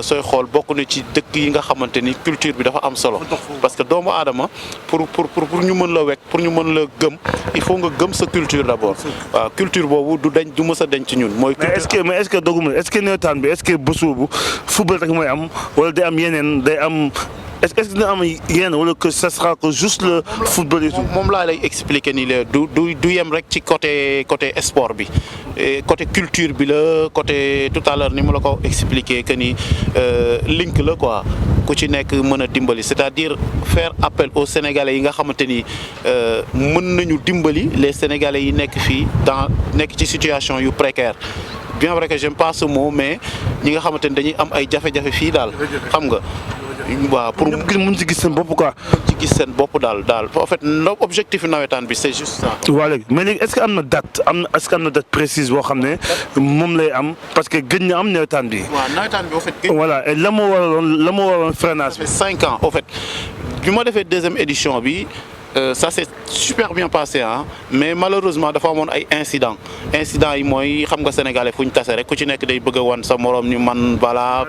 sooy xool bokk na ci dëkk yi nga xamante ni culture bi dafa am solo parce que doomu aadama pour ñu mën la wekk pour ñu mën la gëm il faut nga gëm sa culture d'abord waaw culture boobu du mës a denc ci ñun mooy mais est-ce que doguma est-ce que nawetaan bi est-ce que bés boobu football rek mooy am wala day am yeneen day am est-ce que dina am yeneen wala que ça sera que juste le football et tout. moom laa lay expliquer nii la du yem rek ci côté sport bi côté culture bi la côté tout à l'heure ni ma la ko expliquer que ni link la quoi ku ci nekk mën a dimbali c'est-à-dire faire appel aux Sénégalais yi nga xamante ni mën nañu dimbali les Sénégalais yi nekk fii nekk ci situation yu précaire. bien vrai que j'aime pas ce mot mais ñi nga xamante ni dañuy am ay jafe-jafe fii daal xam nga waaw pour mun ci gis seen bopp quoi. ci gis seen bopp daal en fait objectif nawetaan bi c'est juste ça. waaw léegi mais léegi est-ce que am na date précise boo xam ne moom lay am parce que gëj na am nawetaan bi. waaw nawetaan bi en fait. voilà et la moo waraloon freinage. ça fait 5 ans en fait bi ma defee deuxième édition bi. Ça s'est super bien passé mais malheureusement dafa amoon ay incidents yi mooy xam nga sénégalais fu ñu tase rek ku ci nekk day bëgg a wan sa morom ni man voilà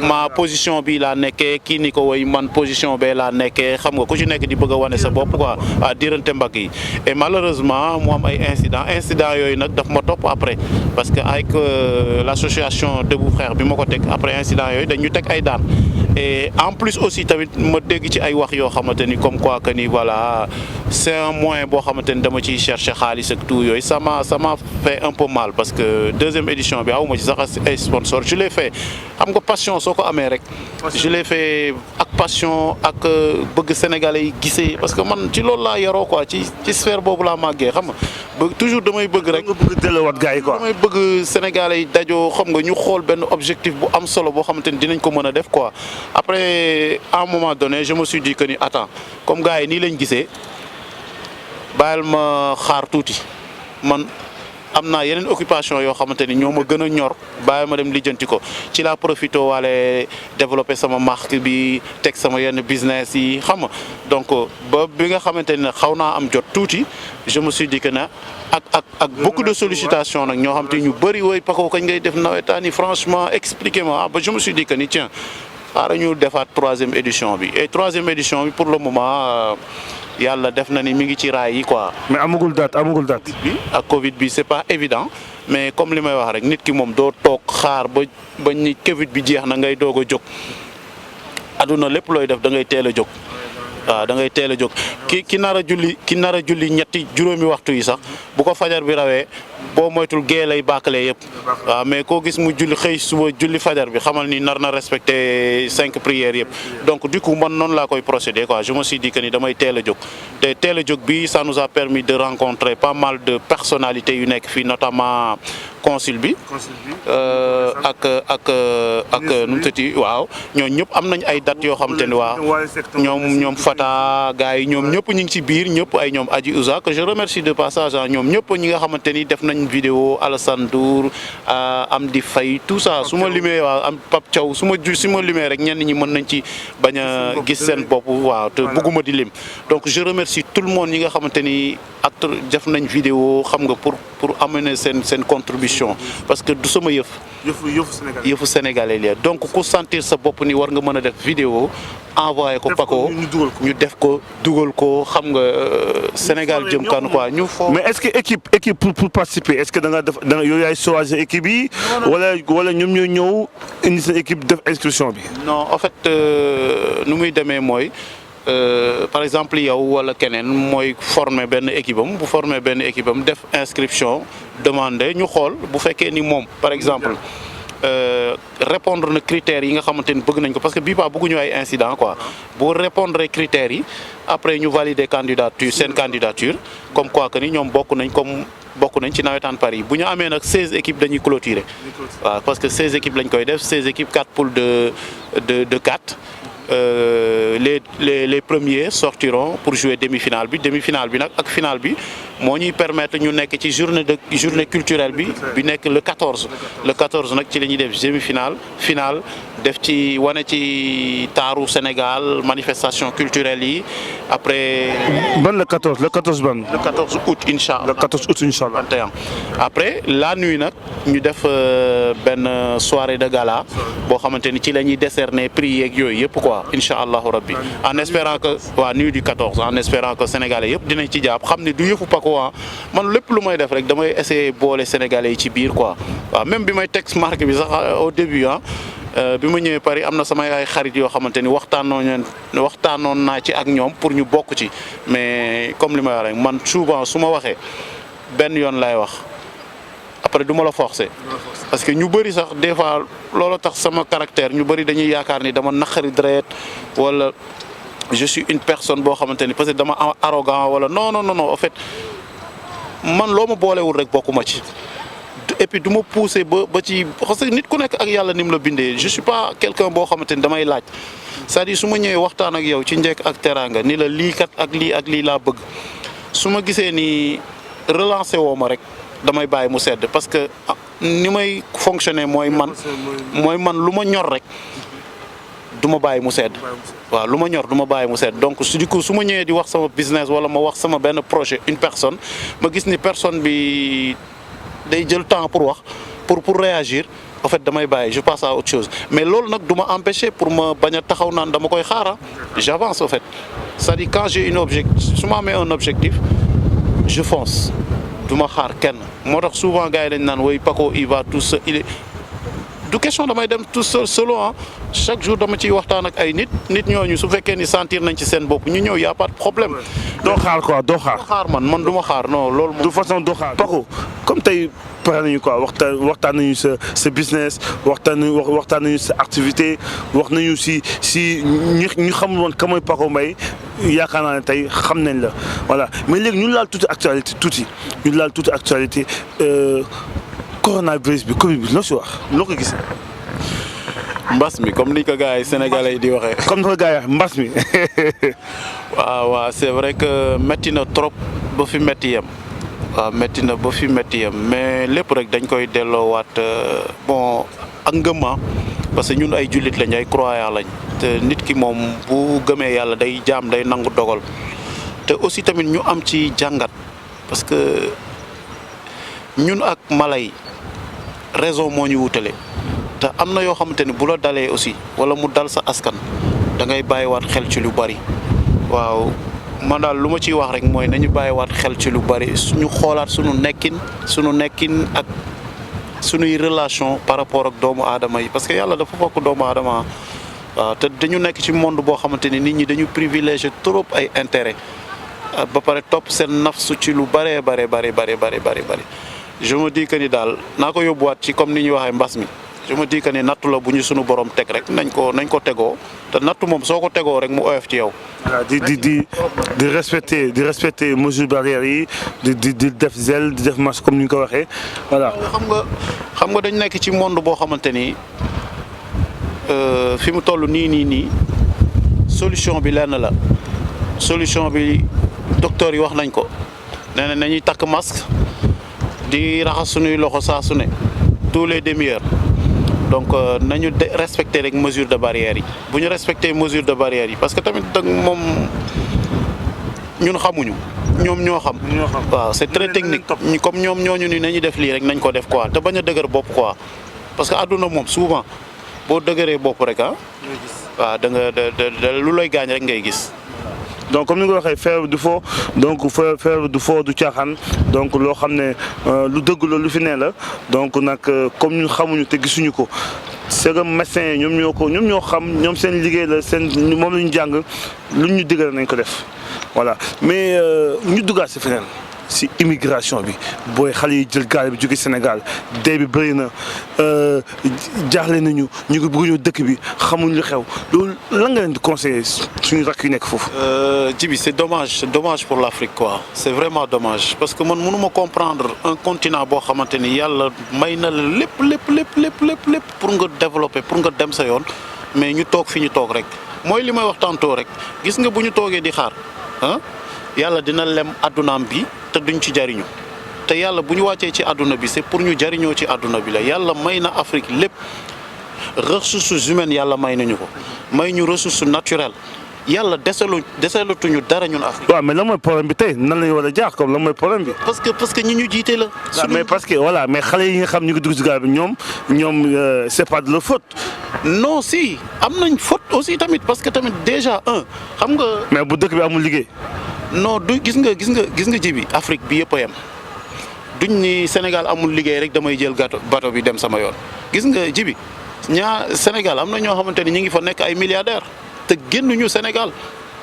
ma position bi laa nekkee kii ni ko woy man position bee laa nekkee xam nga ku ci nekk di bëgg a wane sa bopp quoi diirante mbagg yi et malheureusement mu am ay incidents yooyu nag daf ma topp après parce que avec l'association Debout Frères bi ma ko teg après incidents yooyu dañu teg ay daan et en plus aussi tamit ma dégg ci ay wax yoo xamante ni comme quoi que ni voilà c'est un moyen boo xamante ni dama ciy chercher xaalis ak tout yooyu ça m'a fait un peu mal parce que deuxième édition bi awuma ci sax ay sponsor je l'ai fait xam nga passion soo ko amee rek je l'ai fait ak passion ak bëgg sénégalais yi gisee parce que man ci loolu laa yaroo quoi ci sphère boobu laa màggee xam nga bëgg toujours damay bëgg rek nga bëgg delloowaat gars yi quoi. damay bëgg sénégalais yi dajoo xam nga ñu xool benn objectif bu am solo boo xamante ni dinañ ko mën a def quoi après à un moment donné je me suis dit que ni attends comme gars yi nii lañ gisee bàyyil ma xaar tuuti man am naa yeneen occupation yoo xamante ni ñoo ma gën a ñor bàyyi ma dem lijjanti ko ci laa profité waale développer sama marque bi teg sama yenn business yi xam nga donc ba bi nga xamante ne xaw naa am jot tuuti je me suis dit que na ak beaucoup de sollicitations nag ñoo xamante ni ñu bëri woy Paco kañ ngay def nawetaan yi franchement expliquez-moi ba je me suis dit que ni tiens xaaral ñu defaat troisième édition bi et troisième édition bi pour le moment yàlla def na ni mi ngi ci raay yi quoi. mais amagul date amagul date. bi ak Covid bi c'est pas évident mais comme li may wax rek nit ki moom doo toog xaar ba ni Covid bi jeex na ngay doog a jóg aduna lépp looy def da ngay teel a jóg. waaw da ngay teel a jóg ki nar a julli ñetti juróomi waxtu yi sax bu ko fajar bi rawee boo moytul gée lay bàkkalee yëpp waaw mais koo gis mu julli xëy suba julli fajar bi xamal ni nar na respecter 5 prières yëpp donc du coup man noonu laa koy procéder quoi je me suis dit que ni damay teel a jóg te teel a jóg bi ça nous a permis de rencontrer pas mal de personnalités yu nekk fii notamment consul bi ak nu mu tëddi waaw ñooñu ñëpp am nañ ay dates yoo xamante ni waaw ñoom Fata gars yi ñoom ñëpp ñu ngi ci biir ñëpp ay ñoom Adji Ouza que je remercie de passage ñoom ñëpp ñi nga xamante ni def nañ vidéo Alassane Ndour Amdi Faye tout ça su ma limee waaw am Pape Thiaw su ma limee rek ñenn ñi mën nañ ci bañ a gis seen bopp waaw te bëgguma di lim donc je remercie tout le monde ñi nga xamante ni acteur def nañ vidéo xam nga pour amener seen contribution parce que du sama yëfu sénégalais la donc ku sentir sa bopp ni war nga mën a def vidéo envoyé ko Paco ñu def ko dugal ko xam nga Sénégal jëm kan quoi ñu fo. mais est-ce que équipe pour participer est-ce que da nga def yow yaay choisir équipe yi wala ñoom ñooy ñëw indi seen équipe def inscription bi. non en fait nu muy demee mooy. par exemple yow wala keneen mooy former benn équipe am bu former benn équipe am def inscription demander ñu xool bu fekkee ni moom par exemple répondre na critères yi nga xamante ni bëgg nañ ko parce que bii pas bëgguñu ay incident quoi bu répondre critères yi après ñu valider seen candidature comme quoi que ni ñoom bokk nañ ci nawetaan Paris bu ñu amee nag 16 équipes dañuy clôturer waaw parce que 16 équipes lañ koy def 16 équipes 4 poules de 4. Les premiers sortiront pour jouer demi-finale bi nag ak finale bi moo ñuy permettre ñu nekk ci journée culturelle bi nekk le 14 nag ci la ñuy def demi-finale finale def ci wane ci taaru Sénégal manifestation culturelle yi après. ban le 14 ban. le 14 août incha allah le 14 août incha allah 21. après la nuit nag ñu def benn soirée de gala boo xamante ni ci la ñuy décerner prix yeeg yooyu yëpp quoi incha allahu rabbi en espérant que waa nuit du 14 en espérant que sénégalais yëpp dinañ ci jàpp xam ne du yëfu Paco man lépp lu may def rek damay essayer boole sénégalais yi ci biir quoi waaw même bi may teg marque bi sax au début bi ma ñëwee Paris am na samay ay xarit yoo xamante ni waxtaanoon naa ci ak ñoom pour ñu bokk ci mais comme li may wax rek man souvent su ma waxee benn yoon lay wax après du ma la forcer parce que ñu bëri sax des fois loolu tax sama caractère ñu bëri dañuy yaakaar ni dama naqari deret wala je suis une personne boo xamante ni peut-être dama arrogant wala non en fait man loo ma boolewul rek bokkuma ci. et puis du ma pousser ba ci parce que nit ku nekk ak yàlla ni mu la bindee je suis pas quelqu'un boo xamante ni damay laaj c'est-à-dire su ma ñëwee waxtaan ak yow ci njëkk ak teraanga ni la lii kat ak lii laa bëgg su ma gisee ni relancer woo ma rek damay bàyyi mu sedd parce que ni may fonctionner mooy man lu ma ñor rek du ma bàyyi mu sedd waaw lu ma ñor du ma bàyyi mu sedd donc du coup su ma ñëwee di wax sama business wala ma wax sama benn projet une personne ma gis ni personne bi day jël temps pour wax pour réagir en fait damay bàyyi je passe à autre chose mais loolu nag du ma empêcher pour ma bañ a taxaw naan dama koy xaara j'avance en fait c'est-à-dire quand j'ai su ma amee un objectif je fonce du ma xaar kenn moo tax souvent gars yi dañ naan woy Paco il va tout seul du question damay dem tout seul solo ah chaque jour dama ciy waxtaan ak ay nit ñooñu su fekkee ni sentir nañ ci seen bopp ñu ñëw y a pas de problème. doo xaar quoi doo xaar. doo xaar man du ma xaar non loolu moom. de façon doo xaar. Paco comme tey pare nañu quoi waxtaan nañu sa business waxtaan nañu sa activité wax nañu si ñu xamul woon ka mooy Paco Mbaye yaakaar naa ne tey xam nañ la voilà mais léegi ñu laal tuuti actualité coronavirus bi Covid bi loo si wax loo ko gisee. mbas mi comme ni ko gars yi sénégalais yi di waxee. comme ni ko gars yi mbas mi. waaw c'est vrai que métti na trop ba fi métti yem. waaw métti na ba fi métti yem mais lépp rek dañ koy delloowaat bon ak ngëmma parce que ñun ay jullit lañ ay croyants lañ te nit ki moom bu gëmee yàlla day jaam day nangu dogal te aussi tamit ñu am ci jàngat parce que ñun ak mala yi raison moo ñu wutale te am na yoo xamante ni bu la dalee aussi wala mu dal sa askan da ngay bàyyiwaat xel ci lu bari waaw. man daal lu ma ciy wax rek mooy nañu bàyyiwaat xel ci lu bari ñu xoolaat sunu nekkin ak sunuy relation par rapport ak doomu aadama yi parce que yàlla dafa bokk doomu aadama waaw te dañu nekk ci monde boo xamante ni nit ñi dañu privilégié trop ay intérêt ba pare topp seen nafsu ci lu bari. je me dis que ni daal naa ko yóbbuwaat ci comme ni ñuy waxee mbas mi je me dis que ni nattu la bu ñu sunu borom teg rek nañ ko tegoo te nattu moom soo ko tegoo rek mu oyof ci yow. voilà di respecter mesures barrières yi di def gel di def masque comme ni ñu ko waxee voilà. xam nga dañ nekk ci monde boo xamante ni fi mu toll nii solution bi lenn la solution bi docteur yi wax nañ ko nee na nañuy takk masque di raxas sunuy loxo saa su ne tous les demi-heures. donc nañu respecter rek mesure de barrière yi bu ñu respecter mesure de barrière yi parce que tamit moom ñun xamuñu ñoom ñoo xam. waaw c'est très technique comme ñoom ñooñu ni nañu def lii rek nañ ko def quoi te bañ a dëgër bopp quoi parce que àdduna moom souvent boo dëgëree bopp rek waaw da nga lu lay gaañ rek ngay gis. donc comme ni nga ko waxee feebar du fo donc feebar du fo du caaxaan donc loo xam ne lu dëgg la lu fi ne la donc nag comme ñun xamuñu te gisuñu ko c'est que médecins yi ñoom ñoo xam ñoom seen liggéey la seen moom la ñu jàng lu ñu digal nañ ko def voilà mais ñu duggaat si feneen si immigration bi booy xale yi jël gaal bi jóge Sénégal dee bi bëri na jaaxle nañu ñu ngi bëgg ñëw dëkk bi xamuñ lu xew loolu lan nga leen di conseiller suñu rakk yu nekk foofu. Djibi c'est dommage pour l'Afrique quoi c'est vraiment dommage parce que man mënuma comprendre un continent boo xamante ni yàlla may na la lépp pour nga développer pour nga dem sa yoon mais ñu toog fi ñu toog rek mooy li may wax tantôt rek gis nga bu ñu toogee di xaar yàlla dina lem addunaam bi te duñ ci jariñu te yàlla bu ñu wàccee ci adduna bi c'est pour ñu jariñoo ci adduna bi la yàlla may na Afrique lépp ressources humaines yàlla may nañu ko may ñu ressources naturelles yàlla desalatuñu dara ñun Afrique. waaw mais lan mooy problème bi tey nan la ñu war a jaar comme lan mooy problème bi. parce que ñi ñu jiite la. mais parce que voilà mais xale yi nga xam ñu ngi dugg si gaal bi ñoom c'est pas de leur faute. non si am nañ faute aussi tamit parce que tamit déjà xam nga. mais bu dëkk bi amul liggéey. non du gis nga ji bi Afrique bi yëpp a yem duñ ni Sénégal amul liggéey rek damay jël bateau bi dem sama yoon gis nga ji bi Sénégal am na ñoo xamante ni ñu ngi fa nekk ay milliardaires te génnuñu Sénégal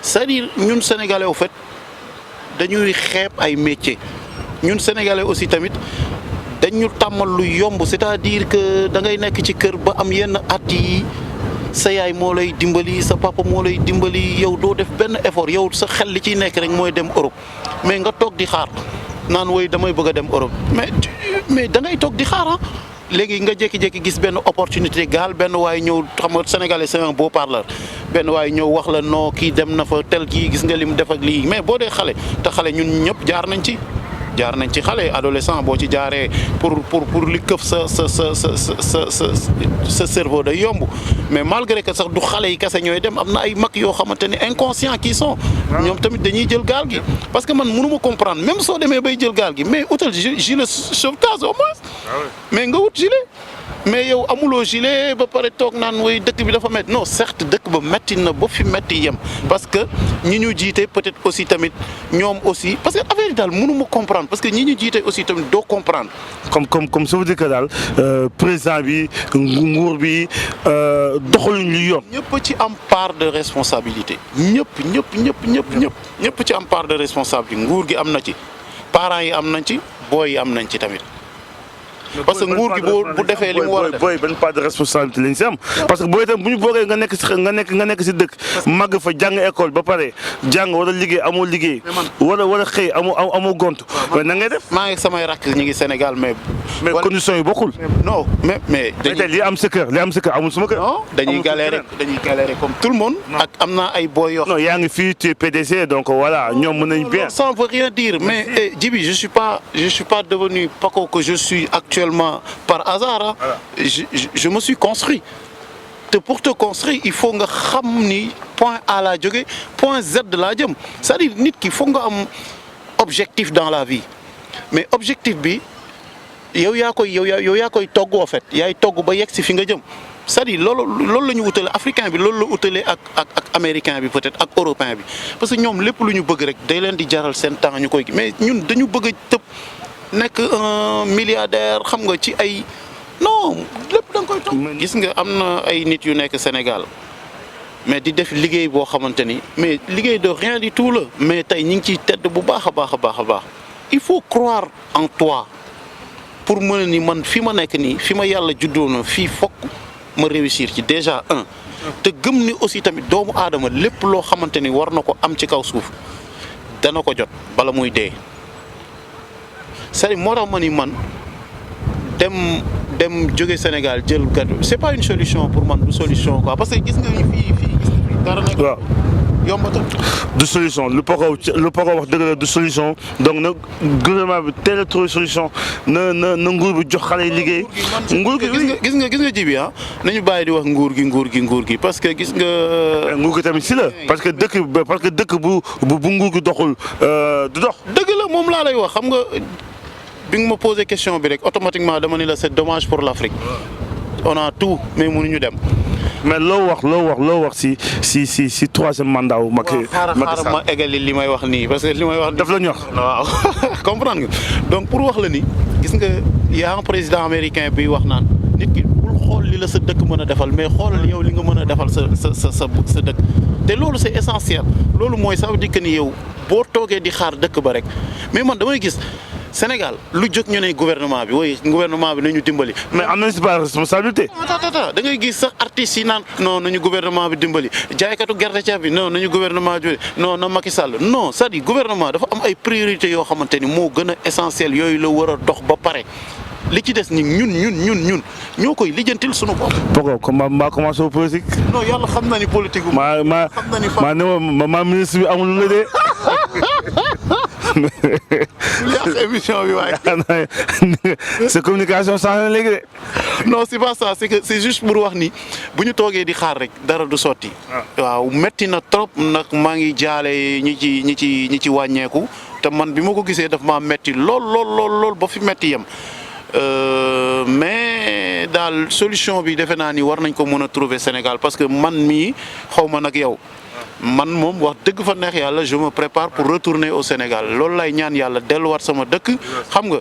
c'est-à-dire ñun sénégalais au fait dañuy xeeb ay métiers ñun sénégalais aussi tamit dañu tàmmal lu yomb c'est-à-dire que da ngay nekk ci kër ba am yenn at yi sa yaay moo lay dimbali sa papa moo lay dimbali yow doo def benn effort yow sa xel li ciy nekk rek mooy dem Europe mais nga toog di xaar naan woy damay bëgg a dem Europe mais da ngay toog di xaar léegi nga jékki-jékki gis benn opportunité gaal benn waay ñëw xam nga sénégalais c'est un beau parleur benn waay ñëw wax la non kii dem na fa tel kii gis nga lim def ak lii mais boo dee xale te xale ñun ñëpp jaar nañ ci xale adolescent boo ci jaaree pour li këf sa cerveau day yomb mais malgré que sax du xale yi kese ñooy dem am na ay mag yoo xamante ne inconscients qui sont ñoom tamit dañuy jël gaal gi parce que man mënuma comprendre même soo demee bay jël gaal gi mais utal gilet sauvetage au moins mais nga wut gilet mais yow amuloo gilet ba pare toog naan way dëkk bi dafa métti non certes dëkk ba métti na ba fi métti yem parce que ñi ñu jiite peut-être aussi tamit ñoom aussi parce que affaire yi daal mënuma comprendre parce que ñi ñu jiite aussi tamit doo comprendre. comme ça veut dire que daal président bi nguur bi doxaluñ lu yoon. ñëpp ci am part de responsabilité ñëpp ci am part de responsabilité nguur gi am na ci parents yi am nañ ci booy yi am nañ ci tamit. parce que nguur gi bu defee li mu war a def booy benn part de responsabilité lañ si am parce que booy itam bu ñu boogee nga nekk si dëkk màgg fa jàng école ba pare jàng wala liggéey amoo liggéey wala xëy amoo gont mais na ngay def. maa ngi samay rakk ñi ngi Sénégal mais conditions yi bokkul. non mais li am sa kër amul suma kër. non dañuy galérer comme tout le monde. ak am naa ay booy yoo non yaa ngi fii tu es PDC donc voilà ñoom mën nañ bien. ça ne veut rien dire mais Djibi je suis pas devenu Paco que je suis actuellement par hasard ah. Voilà. Je me suis construit te pour te construire il faut nga xam ni point A laa jóge point Z laa jëm c'est-à-dire nit ki foog nga am objectif dans la vie mais objectif bi yow yaa koy togg en fait yaay togg ba yegg si fi nga jëm c'est-à-dire loolu la ñu utale africain bi loolu la utale ak américain bi peut-être ak européen bi parce que ñoom lépp lu ñu bëgg rek day leen di jaral seen temps ñu koy mais ñun dañu bëgg a tëb nekk un milliardaire xam nga ci ay non lépp da nga koy toog. gis nga am na ay nit yu nekk Sénégal mais di def liggéey boo xamante ni mais liggéey de rien du tout la mais tey ñu ngi ciy tedd bu baax a baax il faut croire en toi pour mën a ni man fi ma nekk nii fi ma yàlla juddoo na fii fokk ma réussir ci déjà te gëm ni aussi tamit doomu aadama lépp loo xamante ni war na ko am ci kaw suuf dana ko jot bala muy dee. c'est-à-dire moo tax ma ni man dem jóge Sénégal jël gàddu c'est pas une solution pour man du solution quoi parce que gis nga fii dara nekk. waaw yombatul. du solution lu Paco wax dëgg la du solution donc na gouvernement bi teel a trouvé solution na nguur bi jox xale yi liggéey. nguur gi gis nga ji bi ah nañu bàyyi di wax nguur gi parce que gis nga. nguur gi tamit si la parce que dëkk bu nguur gi doxul du dox. dëgg la moom laa lay wax xam nga. bi nga ma posé question bi rek automatiquement dama ni la c'est dommage pour l'Afrique on a tout mais mënuñu dem. mais loo wax si troisième mandat wu Macky Sall. xaaral ma eggali li may wax nii parce que li may wax. daf la ñor waaw comprendre nga donc pour wax la ni gis nga y a un président américain bi wax naan nit ki bul xool li la sa dëkk mën a defal mais xoolal yow li nga mën a defal sa dëkk te loolu c'est essentiel loolu mooy ça veut dire que ni yow boo toogee di xaar dëkk ba rek mais man damay gis. Sénégal lu jóg ñu ne gouvernement bi nañu dimbali. mais am nañu si pas responsabilité. da ngay gis sax artistes yi naan non nañu gouvernement bi dimbali jaaykatu gerte caaf bi non nañu gouvernement bi non na Macky Sall non c'est-à-dire gouvernement dafa am ay priorités yoo xamante ni moo gën a essentiel yooyu la war a dox ba pare li ci des ni ñun ñoo koy lijjantil sunu bopp. Paco comme maa commencé au politique. non yàlla xam na ni politique gu. maa ministre bi amul lu la dee. yàq émission bi waaye. c'est communication sans léegi de. non c'est pas ça c'est juste pour wax ni bu ñu toogee di xaar rek dara du sotti. waaw metti na trop nag maa ngi jaale ñi ci wàññeeku te man bi ma ko gisee daf maa metti lool ba fi metti yem. mais daal solution bi defe naa ni war nañ ko mën a trouver Sénégal parce que man mii xaw ma nag yow. man moom wax dëgg fa neex yàlla je me prépare pour retourner au Sénégal loolu lay ñaan yàlla delluwaat sama dëkk xam nga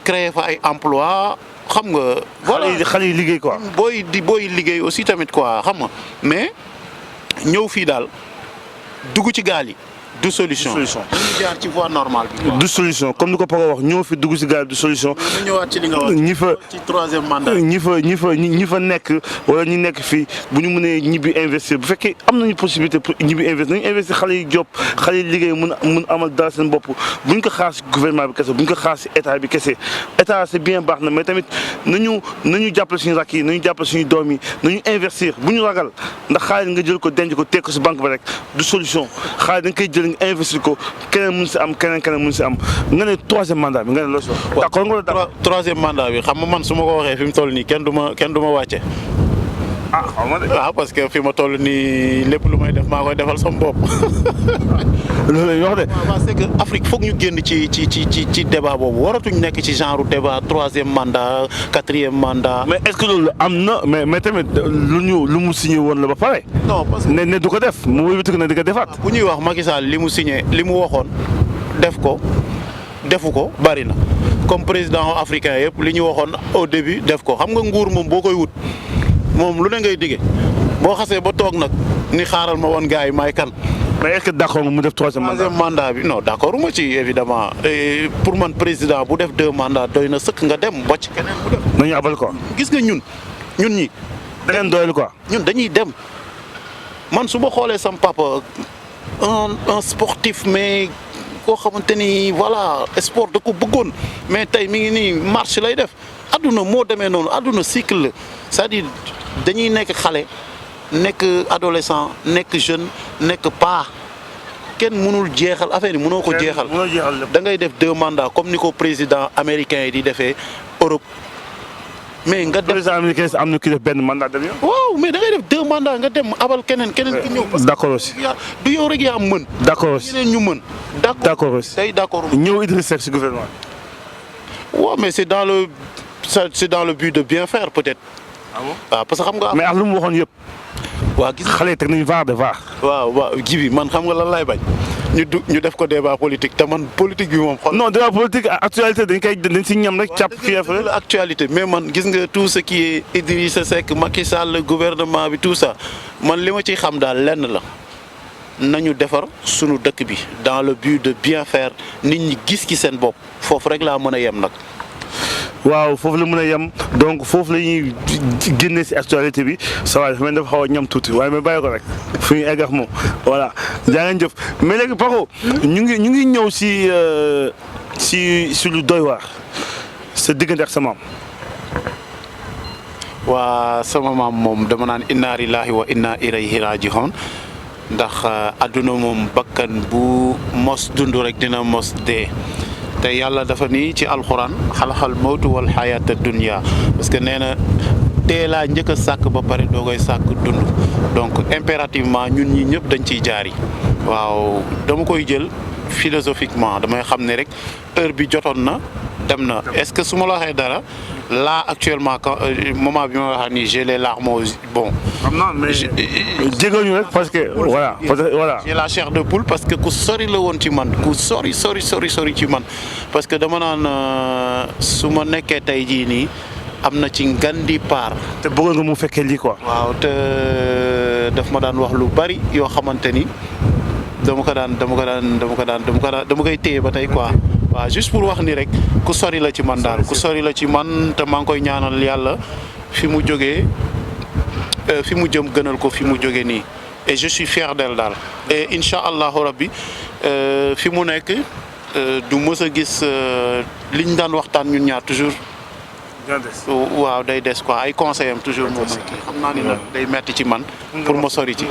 créer fa ay emploi xam nga. voilà xale yi liggéey quoi. booy liggéey aussi tamit quoi xam nga mais ñëw fii daal dugg ci gaal yi. du solution dañu jaar ci voie normale bi. du solution comme ni ko Paco wax ñoo fi dugg si gaal du solution. ñu ñëwaat ci li nga wax ñi fa ci troisième mandat. ñi fa nekk wala ñi nekk fii bu ñu mënee ñibbi investir bu fekkee am nañu possibilité pour ñibbi investir nañu investir xale yi job xale yi liggéey mun amal dara seen bopp bu ñu ko xaar si gouvernement bi kese bu ñu ko xaar si état bi kese état c'est bien baax na mais tamit nañu jàppale suñu rakk yi nañu jàppale suñu doom yi nañu investir bu ñu ragal ndax xaalis nga jël ko denc ko teg ko si banque ba rek du solution xaalis da nga koy jël investir ko keneen mun si am keneen mun si am nga ne troisième mandat bi nga ne loo si wax. d'accord nga troisième mandat bi xam nga man su ma ko waxee fi mu toll nii kenn du ma wàcce ah xaw ma de. waaw parce que fi ma toll nii lépp lu may def maa koy defal sama bopp. loolu la ñuy wax de. waaw c'est que Afrique foog ñu génn ci débat boobu waratuñ nekk ci genre débat 3e mandat 4e mandat. mais est-ce que loolu am na mais tamit lu mu signé woon la ba pare. non parce que ne du ko def mu wéy ne di ko defaat. bu ñuy wax Macky Sall li mu signé li mu waxoon def ko defu ko bari na comme président africain yëpp li ñu waxoon au début def ko xam nga nguur moom boo koy wut moom lu ne ngay dige boo xasee ba toog nag ni xaaral ma woon gars yi may kan. mais est-ce que d'accord nga mu def 3e mandat. 3e mandat bi non d'accord uma ci évidemment pour man président bu def 2 mandats doy na sëkk nga dem bocc keneen bu def. nañu abal quoi. gis nga ñun ñi. da ngeen doyal quoi. ñun dañuy dem man su ma xoolee sam papa un sportif mais koo xamante ni voilà sport da ko bëggoon mais tey mi ngi nii marche lay def adduna moo demee noonu adduna cycle la c'est-à-dire dañuy nekk xale nekk adolescent nekk jeune nekk paa kenn mënul jeexal affaire yi mënoo ko jeexal. mënoo jeexal lépp. da ngay def 2 mandats comme ni ko président américain yi di defee Europe mais nga def. président américain am na ki def benn mandat dem yoon. waaw mais da ngay def 2 mandats nga dem abal keneen ki ñëw. parce que d'accord aussi. du yow rek yaa mën. d'accord aussi. ñeneen ñu mën. d'accord aussi. tey d'accord. ñëw Idriss Seck si gouvernement. waaw mais c'est dans le but de bien faire peut-être. ah bon waaw parce que xam nga. mais ak lu mu waxoon yëpp. waa gis xale yi teg nañu vaar de vaar. waaw ji bi man xam nga lan laay bañ ñu def ko débat politique te man politique bi moom. non débat politique actualité dañ si ñam rek càpp kii affaire. actualité mais man gis nga tout ce qui est Idrissa Seck Macky Sall gouvernement bi tout ça man li ma ciy xam daal lenn la nañu defar sunu dëkk bi dans le but de bien faire nit ñi gis ci seen bopp foofu rek laa mën a yem nag. waaw foofu la mën a yem donc foofu la ñuy génne si actualité bi ça va dafa mel dafa xaw a ñam tuuti waaye mais bàyyi ko rek fu ñu egg ak moom voilà jaa ngeen jëf mais léegi Paco ñu ngi ñëw si lu doy waar sa diggante ak sa maam. waa sama maam moom dama naan inna lillahi wa inna ilayhi raji'un ndax adduna moom bakkan bu mos dund rek dina mos dee. te yàlla dafa nii ci alxuraan xalaxal mawtu wal xayaata dunya parce que nee na tee laa njëkk a sàkk ba pare doo koy sàkk dund donc impérativement ñun ñi ñëpp dañ ciy jaari waaw dama koy jël philosophiquement damay xam ne rek heure bi jotoon na dem na est-ce que su ma la waxee dara là actuellement quand moment bi ma wax nii j'ai les larmes bon. xam naa mais jégal ñu rek parce que voilà j'ai la chair de poule parce que ku sori la woon ci man ku sori ci man parce que dama naan su ma nekkee tey jii nii am na ci ngandi part. te bëggoon nga mu fekkee lii quoi. waaw te daf ma daan wax lu bari yoo xamante ni dama koy téye ba tey quoi. waaw juste pour wax ni rek ku sori la ci man daal ku sori la ci man te maa ngi koy ñaanal yàlla fi mu jógee fi mu jëm gënal ko fi mu jógee nii et je suis fier d'elle daal et incha allahu rabbi fi mu nekk du mës a gis liñ daan waxtaan ñun ñaar toujours. waaw day des quoi ay conseils am toujours moom xam naa ni nag day metti ci man pour ma sori ci.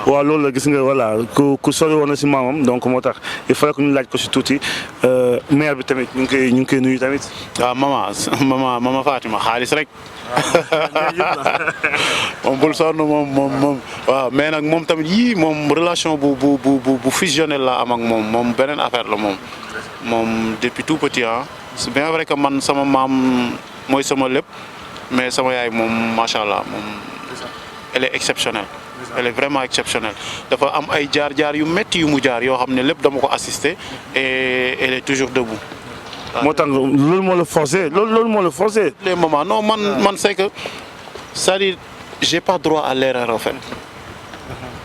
waaw loolu la gis nga voilà ku sori woon na si maamam donc moo tax il fallait que ñu laaj ko si tuuti maire bi tamit ñu ngi koy nuyu tamit. waaw mama Fatima xaalis rek. moom bul sonn moom waaw mais nag moom tamit yii moom relation bu fusionnel la am ak moom beneen affaire la moom depuis tout petit ah c'est bien vrai que man sama maam mooy sama lépp mais sama yaay moom macha allah moom elle est exceptionnelle. elle est vraiment exceptionnelle dafa am ay jaar yu métti yu mu jaar yoo xam ne lépp dama ko assister et elle est toujours debout. moo tax loolu moo la forcé loolu moo la forcé. les moments non man c'est que c'est-à-dire j'ai pas droit à l'erreur en fait.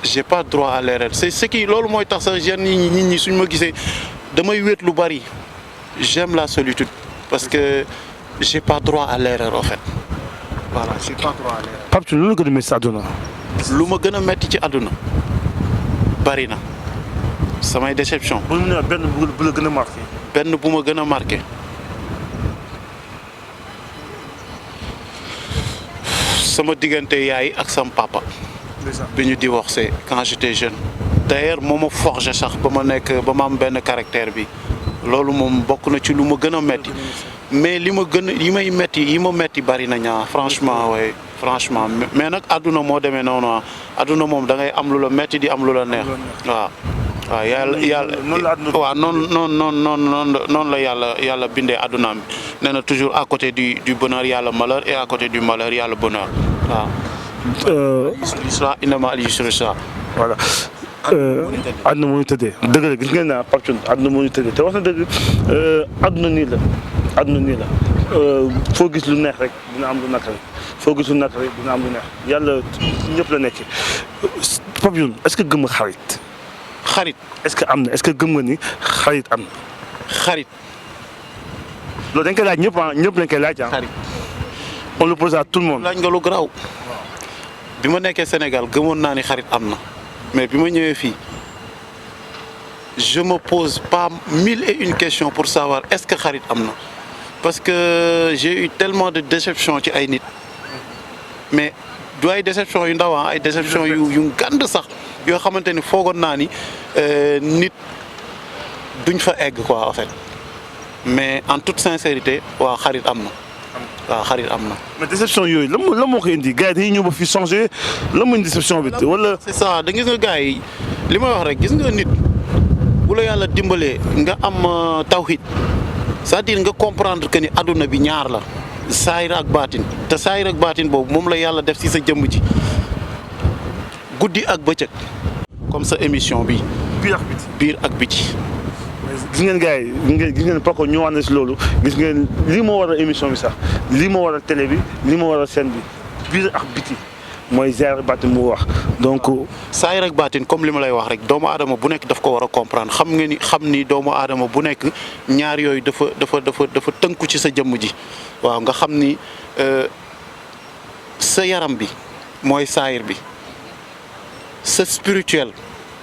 j'ai pas droit à l'erreur c'est ce qui loolu mooy tax sax yenn nit ñi suñ ma gisee damay wéet lu bari j'aime la solitude parce que j'ai pas droit à l'erreur en fait voilà j'ai pas droit à l'erreur. Pape Thioune lu la gën a métti si àdduna. lu ma gën a métti ci àdduna bari na samay déception. bu ñu nee benn bu la gën a marqué. benn bu ma gën a marqué sama diggante yaay ak sama papa. bi ñu divorcé quand j'étais jeune. d'ailleurs moo ma forgé sax ba ma am benn caractère bi loolu moom bokk na ci lu ma gën a metti mais yi ma metti bari na ñaa franchement waaye franchement mais nag àdduna moo demee noonu àdduna moom da ngay am lu la metti di am lu la neex waaw. waaw waaw noonu la yàlla bindee àddunaam bi nee na toujours à côté du bonheur yàlla malheur et à côté du malheur yàlla bonheur waaw. l'isra innama al yusra yusra voilà. àdduna moo ñu tëddee dëgg la gis ngeen naa Pape Thione àdduna moo ñu tëddee te wax na dëgg àdduna nii la foo gis lu neex rek dina am lu naqari foo gis lu naqari dina am lu neex yàlla ñëpp la nekk Pape Thione est-ce que gëm nga xarit. est-ce que am na est-ce que gëm nga ni xarit am na. xarit. loolu dañ koy laaj ñëpp lañ koy laaj xarit. on le pose à tout le monde. laaj nga lu garaaw. bi ma nekkee Sénégal gëmoon naa ni xarit am na mais bi ma ñëwee fii je me pose pas 1001 questions pour savoir est-ce que xarit am na parce que j'ai eu tellement de déception ci ay nit mais du ay déception yu ndaw ay déception yu gànd sax yoo xamante ni foogoon naa ni nit duñ fa egg quoi en fait mais en toute sincérité waaw xarit am na. waaw xarit am na. mais déception yooyu lan moo ko indi gars yi dañuy ñëw ba fi changé lan mooy déception bi wala. c'est ça da gis nga gars yi li may wax rek gis nga nit bu la yàlla dimbalee nga am tawhid c'est-à-dire nga comprendre que ni adduna bi ñaar la saayir ak baatin te saayir ak baatin boobu moom la yàlla def ci sa jëmm ji guddi ak bëccëg comme sa émission bi biir ak biti. gis ngeen gars yi gis ngeen Paco ñëwaat na si loolu gis ngeen lii moo waral émission bi sax lii moo waral télé bi lii moo waral scène bi biir ak biti mooy zaahir ak baatin mu wax donc. saahir ak baatin comme li ma lay wax rek doomu aadama bu nekk daf ko war a comprendre xam ni doomu aadama bu nekk ñaar yooyu dafa tënku ci sa jëmm ji waaw nga xam ni sa yaram bi mooy saahir bi sa spirituel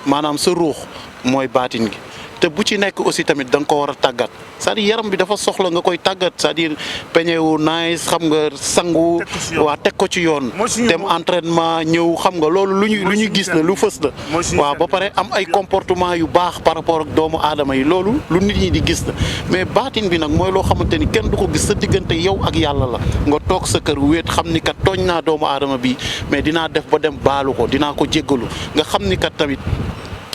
maanaam sa ruux mooy baatin gi. te bu ci nekk aussi tamit da nga ko war a tàggat c'est-à-dire yaram bi dafa soxla nga koy tàggat c'est-à-dire peñe wu nice xam nga sangu. waa teg ko ci yoon. dem entraînement ñëw xam nga loolu lu ñu gis la lu fës la. waaw ba pare am ay comportement yu baax par rapport ak doomu aadama yi loolu lu nit ñi di gis la mais baatin bi nag mooy loo xamante ni kenn du ko gis sa diggante yow ak yàlla la nga toog sa kër wéet xam ni kat tooñ naa doomu aadama bi mais dinaa def ba dem baalu ko dinaa ko jéggalu nga xam ni kat tamit.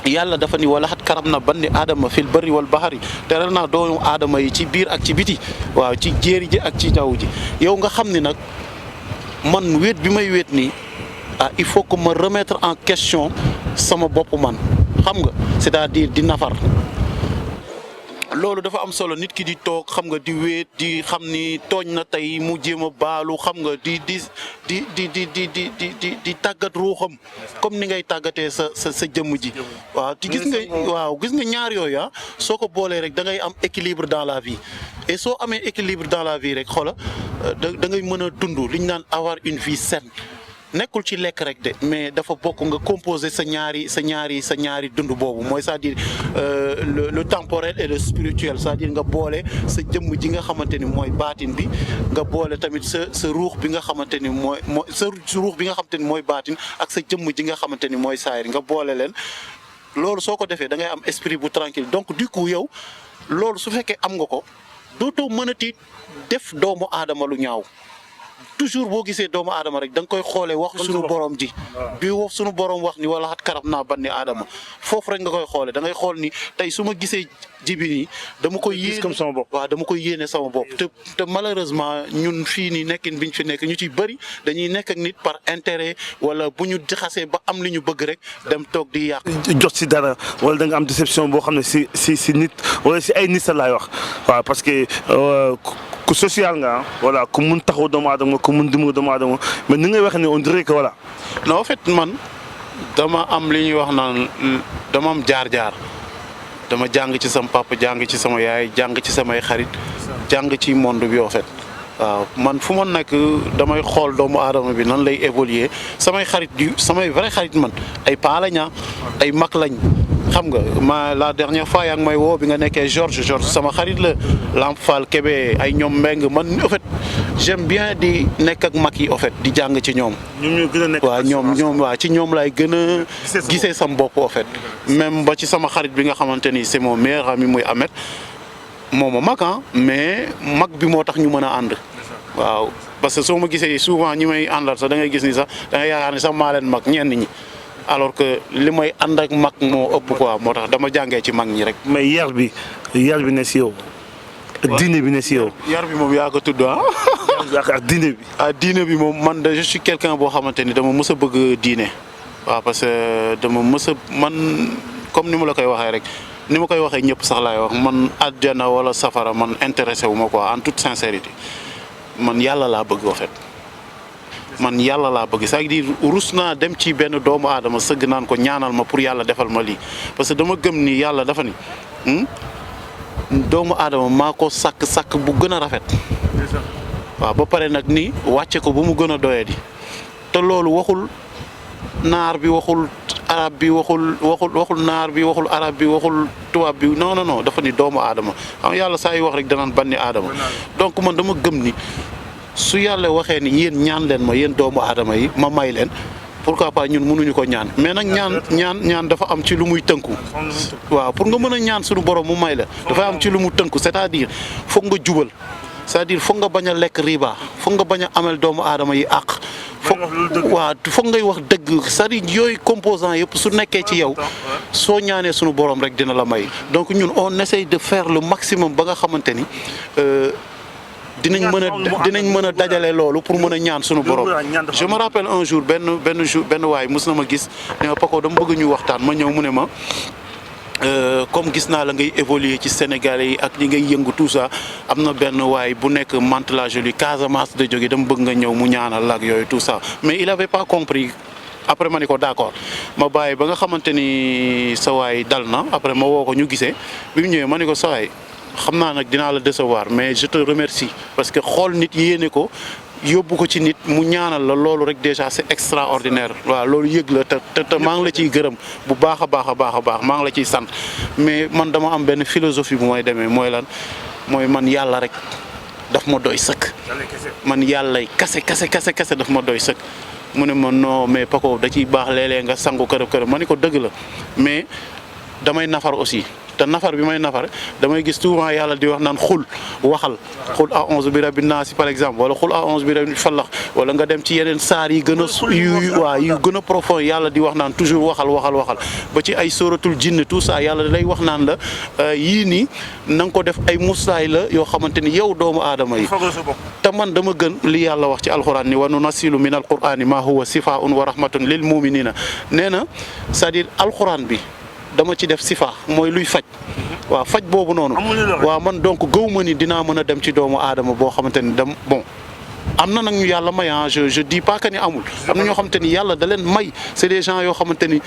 yàlla dafa ni wala xat karam na banni aadama fil barri wal bahari teral naa doomu aadama yi ci biir ak ci biti waaw ci jéeri ji ak ci jaww ji yow nga xam ni nag man wéet bi may wéet nii il faut que ma remettre en question sama bopp man xam nga c'est-à-dire di nafar loolu dafa am solo nit ki di toog xam nga di wéet di xam ni tooñ na tey mu jéem a baalu xam nga di tàggat ruuxam comme ni ngay tàggatee sa jëmm ji waaw te gis nga ñaar yooyu soo ko boolee rek da ngay am équilibre dans la vie et soo amee équilibre dans la vie rek xoola da ngay mën a dund li ñu naan avoir une vie saine nekkul ci lekk rek de mais dafa bokk nga composer sa ñaari dund boobu mooy c'est-à-dire le temporel et le spirituel c'est-à-dire nga boole sa jëmm ji nga xamante ni mooy baatin bi nga boole tamit sa ruux bi nga xamante ni mooy sa ruux bi nga xamante ni mooy baatin ak sa jëmm ji nga xamante ni mooy saayir nga boole leen loolu soo ko defee da ngay am esprit bu tranquille donc du coup yow loolu su fekkee am nga ko dootoo mënati def doomu aadama lu ñaaw. toujours boo gisee doomu aadama rek da nga koy xoolee wax suñu borom ji bi wax suñu borom wax ni wala xat karam naa banni aadama foofu rek nga koy xoolee da ngay xool ni tey su ma gisee jibi nii dama koy yéene comme sama bopp waaw dama koy yéene sama bopp te malheureusement ñun fii nii nekkin biñ fi nekk ñu ci bëri dañuy nekk ak nit par intérêt wala bu ñu xasee ba am li ñu bëgg rek dem toog di yàq jot si dara wala da nga am déception boo xam ne si nit wala si ay nit sa laay wax waaw parce que ku social nga voilà ku mun taxaw doomu aadama ku mun dimbali doomu aadama mais ni ngay waxee ne on dirait que voilà. non en fait man dama am li ñuy wax naan dama am jaar-jaar dama jàng ci sama papa jàng ci sama yaay jàng ci samay xarit jàng ci monde bi en fait waaw man fu ma nekk damay xool doomu aadama bi nan lay évoluer samay xarit samay vrai xarit man ay paa lañ ay mag lañ. xam nga la dernière fois yaa ngi may woo bi nga nekkee Georges sama xarit la Lamp Fall Kébé ay ñoom Mbeng man en fait j'aime bien di nekk ak mag yi en fait di jàng ci ñoom. ñoo gën a nekk waaw ñoom waaw ci ñoom laay gën a gisee sam bopp en fait. même ba ci sama xarit bi nga xamante ni c'est mon meilleur ami muy Ahmed moo ma mag mais mag bi moo tax ñu mën a ànd. waaw parce que soo ma gisee souvent ñi may àndal sax da ngay gis ni sax da ngay yaakaar ni sax maa leen mag ñenn ñi alors que li may ànd ak mag moo ëpp quoi moo tax dama jàngee ci mag ñi rek. mais yar bi ne si yow. diine bi ne si yow. yar bi moom yaa ko tudd ah. ak diine bi. diine bi moom man de je suis quelqu'un boo xamante ni dama mës a bëgg diine waaw parce que dama mës a man comme ni ma la koy waxee rek ni ma koy waxee ñëpp sax laay wax man àjjana wala safara man intéressé wu ma quoi en toute sincérité man yàlla laa bëgg en fait. man yàlla laa bëgg c'est-à-dire rus naa dem ci benn doomu aadama sëgg naan ko ñaanal ma pour yàlla defal ma lii parce que dama gëm ni yàlla dafa ni doomu aadama maa ko sàkk bu gën a rafet waaw ba pare nag ni wàcce ko ba mu gën a doyadi te loolu waxul naar bi waxul arab bi waxul naar bi waxul arab bi waxul tubaab bi non dafa ni doomu aadama xam yàlla saa yu wax rek danaan banni aadama donc man dama gëm ni su yàlla waxee ni yéen ñaan leen ma yéen doomu aadama yi ma may leen pourquoi pas ñun mënuñu ko ñaan mais nag ñaan dafa am ci lu muy tënku waaw pour nga mën a ñaan suñu borom mu may la dafa am ci lu mu tënku c'est-à-dire foog nga jubal c'est-à-dire foog nga bañ a lekk riba foog nga bañ a amel doomu aadama yi àq foog ngay wax dëgg c'est-à-dire yooyu composant yëpp su nekkee ci yow soo ñaanee suñu borom rek dina la may donc ñun on essaye de faire le maximum ba nga xamante ni dinañ mën a dajale loolu pour mën a ñaan suñu borom je me rappelle un jour benn waay mos na ma gis ne ma Paco dama bëgg ñu waxtaan ma ñëw mu ne ma comme gis naa la ngay évoluer ci Sénégalais yi ak ñi ngay yëngu tout ça am na benn waay bu nekk Mantes-la-Jolie Casamance de jóge dama bëgg nga ñëw mu ñaanal la ak yooyu tout ça mais il avait pas compris après ma ni ko d'accord ma bàyyi ba nga xamante ni sa waay dal na après ma woo ko ñu gisee bi mu ñëwee ma ni ko sa waay xam naa nag dinaa la décevoir mais je te remercie parce que xool nit yéene ko yóbbu ko ci nit mu ñaanal la loolu rek déjà c'est extraordinaire waaw loolu yëg la te maa ngi la ciy gërëm bu baax a baax maa ngi la ciy sant mais man dama am benn philosophie bu may demee mooy lan mooy man yàlla rek daf ma doy sëkk man yàlla kase daf ma doy sëkk mu ne ma non mais Paco da ciy baax léeg-léeg nga sangu kërëb ma ni ko dëgg la mais damay nafar aussi te nafar bi may nafar damay gis souvent yàlla di wax naan xul a'uuzu bi rabbin naas par exemple wala xul a'uuzu bi rabbil falaq wala nga dem ci yeneen saar yi gën a yu gën a profond yàlla di wax naan toujours waxal ba ci ay sóoratul jinn tout ça yàlla lay wax naan la yii nii na nga ko def ay muslaay la yoo xamante ni yow doomu aadama yi te man dama gën li yàlla wax ci alxuraan ni wa nunazzilu min alqur'ani ma huwa sifaa'un wa rahmatun lil mu'minina nee na c'est-à-dire alxuraan bi dama ci def sifa mooy luy faj waaw faj boobu noonu waaw man donc gëw ma ni dinaa mën a dem ci doomu aadama boo xamante ni bon am na nag ñu yàlla may je dis pas que ni amul am na ñoo xamante ni yàlla da leen may c'est des gens yoo xamante ni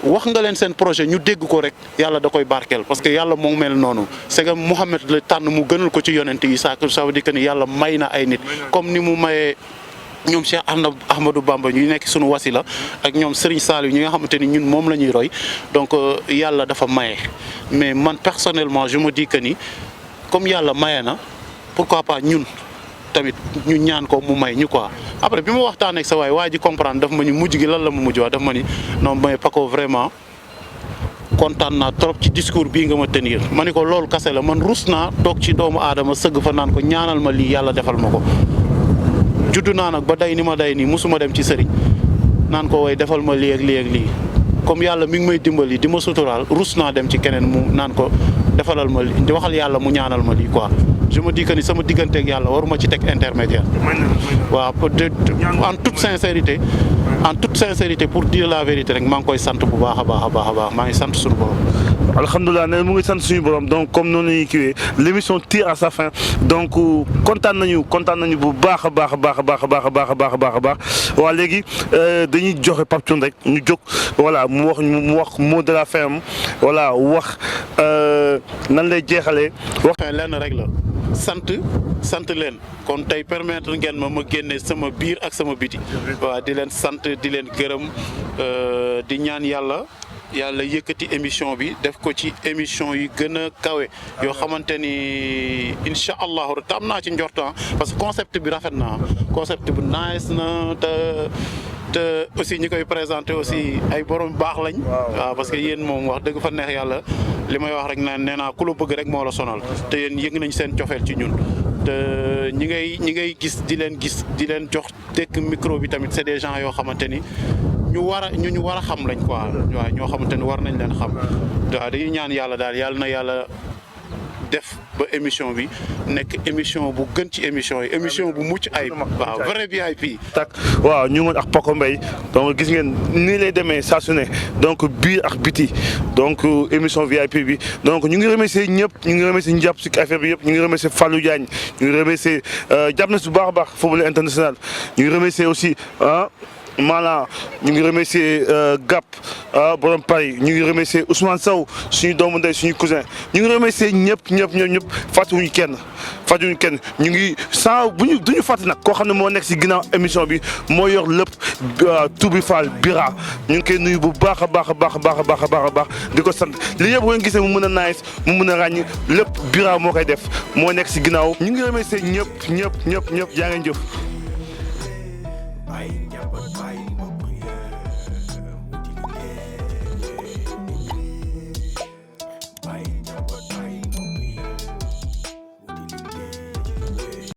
wax nga leen seen projet ñu dégg ko rek yàlla da koy barkeel parce que yàlla moo mel noonu c'est que Mouhamed la tànn mu gënal ko ci yonent yi ça veut dire que ni yàlla may na ay nit comme ni mu mayee ñoom Cheikh Ahmadou Bamba ñu nekk suñu wasila ak ñoom Serigne Saliou ñi nga xamante ni ñun moom la ñuy roy donc yàlla dafa maye mais man personnellement je me dis que ni comme yàlla maye na pourquoi pas ñun tamit ñu ñaan ko mu may ñu quoi après bi ma waxtaanee ak sa waay waa ji comprendre daf ma ñu mujj gi lan la mu mujj wax daf ma ni non mais Paco vraiment kontaan naa trop ci discours bii nga ma tenir ma ni ko loolu kase la man rus naa toog ci doomu aadama sëgg fa naan ko ñaanal ma lii yàlla defal ma ko juddu naa nag ba day ni ma day nii musuma dem ci sëriñ naan ko way defal ma lii ak lii comme yàlla mi ngi may dimbali di ma suturaal rus naa dem ci keneen mu naan ko defalal ma lii waxal yàlla mu ñaanal ma lii quoi je me dis que ni sama digganteeg yàlla waruma ci teg intermédiaire waaw en toute sincérité pour dire la vérité rek maa ngi koy sant bu baax a baax maa ngi sant suñu borom. alhamdulilah ne mu ngi sant suñu borom donc comme noonu la ñuy kiiwee l'émission tire à sa fin donc kontaan nañu bu baax a baax waaw léegi dañuy joxe Pape Thione rek ñu jóg voilà mu wax mot de la fin am voilà wax nan lay jeexalee wax. lenn rek la sant leen kon tey permettre ngeen ma génne sama biir ak sama biti waaw di leen sant di leen gërëm di ñaan yàlla yëkkati émission bi def ko ci émission yi gën a kawe yoo xamante ni incha allahu te am naa ci njortan parce que concept bi rafet na concept bi nice na te aussi ñi koy présenté aussi ay borom baax lañ. waaw parce que yéen moom wax dëgg fa neex yàlla li may wax rek nee naa ku la bëgg rek moo la sonal te yéen yëg nañ seen cofeel ci ñun te ñi ngay gis di leen jox tekk micro bi tamit c'est des gens yoo xamante ni ñu war a xam lañ quoi waaw ñoo xamante ni war nañ leen xam waaw dañuy ñaan yàlla daal yàlla na yàlla def ba émission bi nekk émission bu gën ci émission yi émission bu mucc ayib waaw vrai VIP. tak waaw ñu ngi ak Paco Mbaye donc gis ngeen nii lay demee saa su ne donc biir ak biti donc émission VIP bi donc ñu ngi remercier ñëpp ñu ngi remercier ñu jàpp si affaire bi yëpp ñu ngi remercier Fallou Diagne ñu ngi remercier jàpp na si bu baax a baax football international ñu ngi remercier aussi maanaam ñu ngi remercier Gap borom Paris ñu ngi remercier Ousmane Sow suñu doomu ndey suñu cousin ñu ngi remercier ñëpp fàttewuñu kenn ñu ngi duñu fàtte nag koo xam ne moo nekk si ginnaaw émission bi moo yor lépp Toubi Fall Bira ñu ngi koy nuyu bu baax a baax di ko sant li yëpp ngeen gisee mu mën a nice mu mën a ràññ lépp Bira moo koy def moo nekk si ginnaaw ñu ngi remercier ñëpp yaa ngeen jëf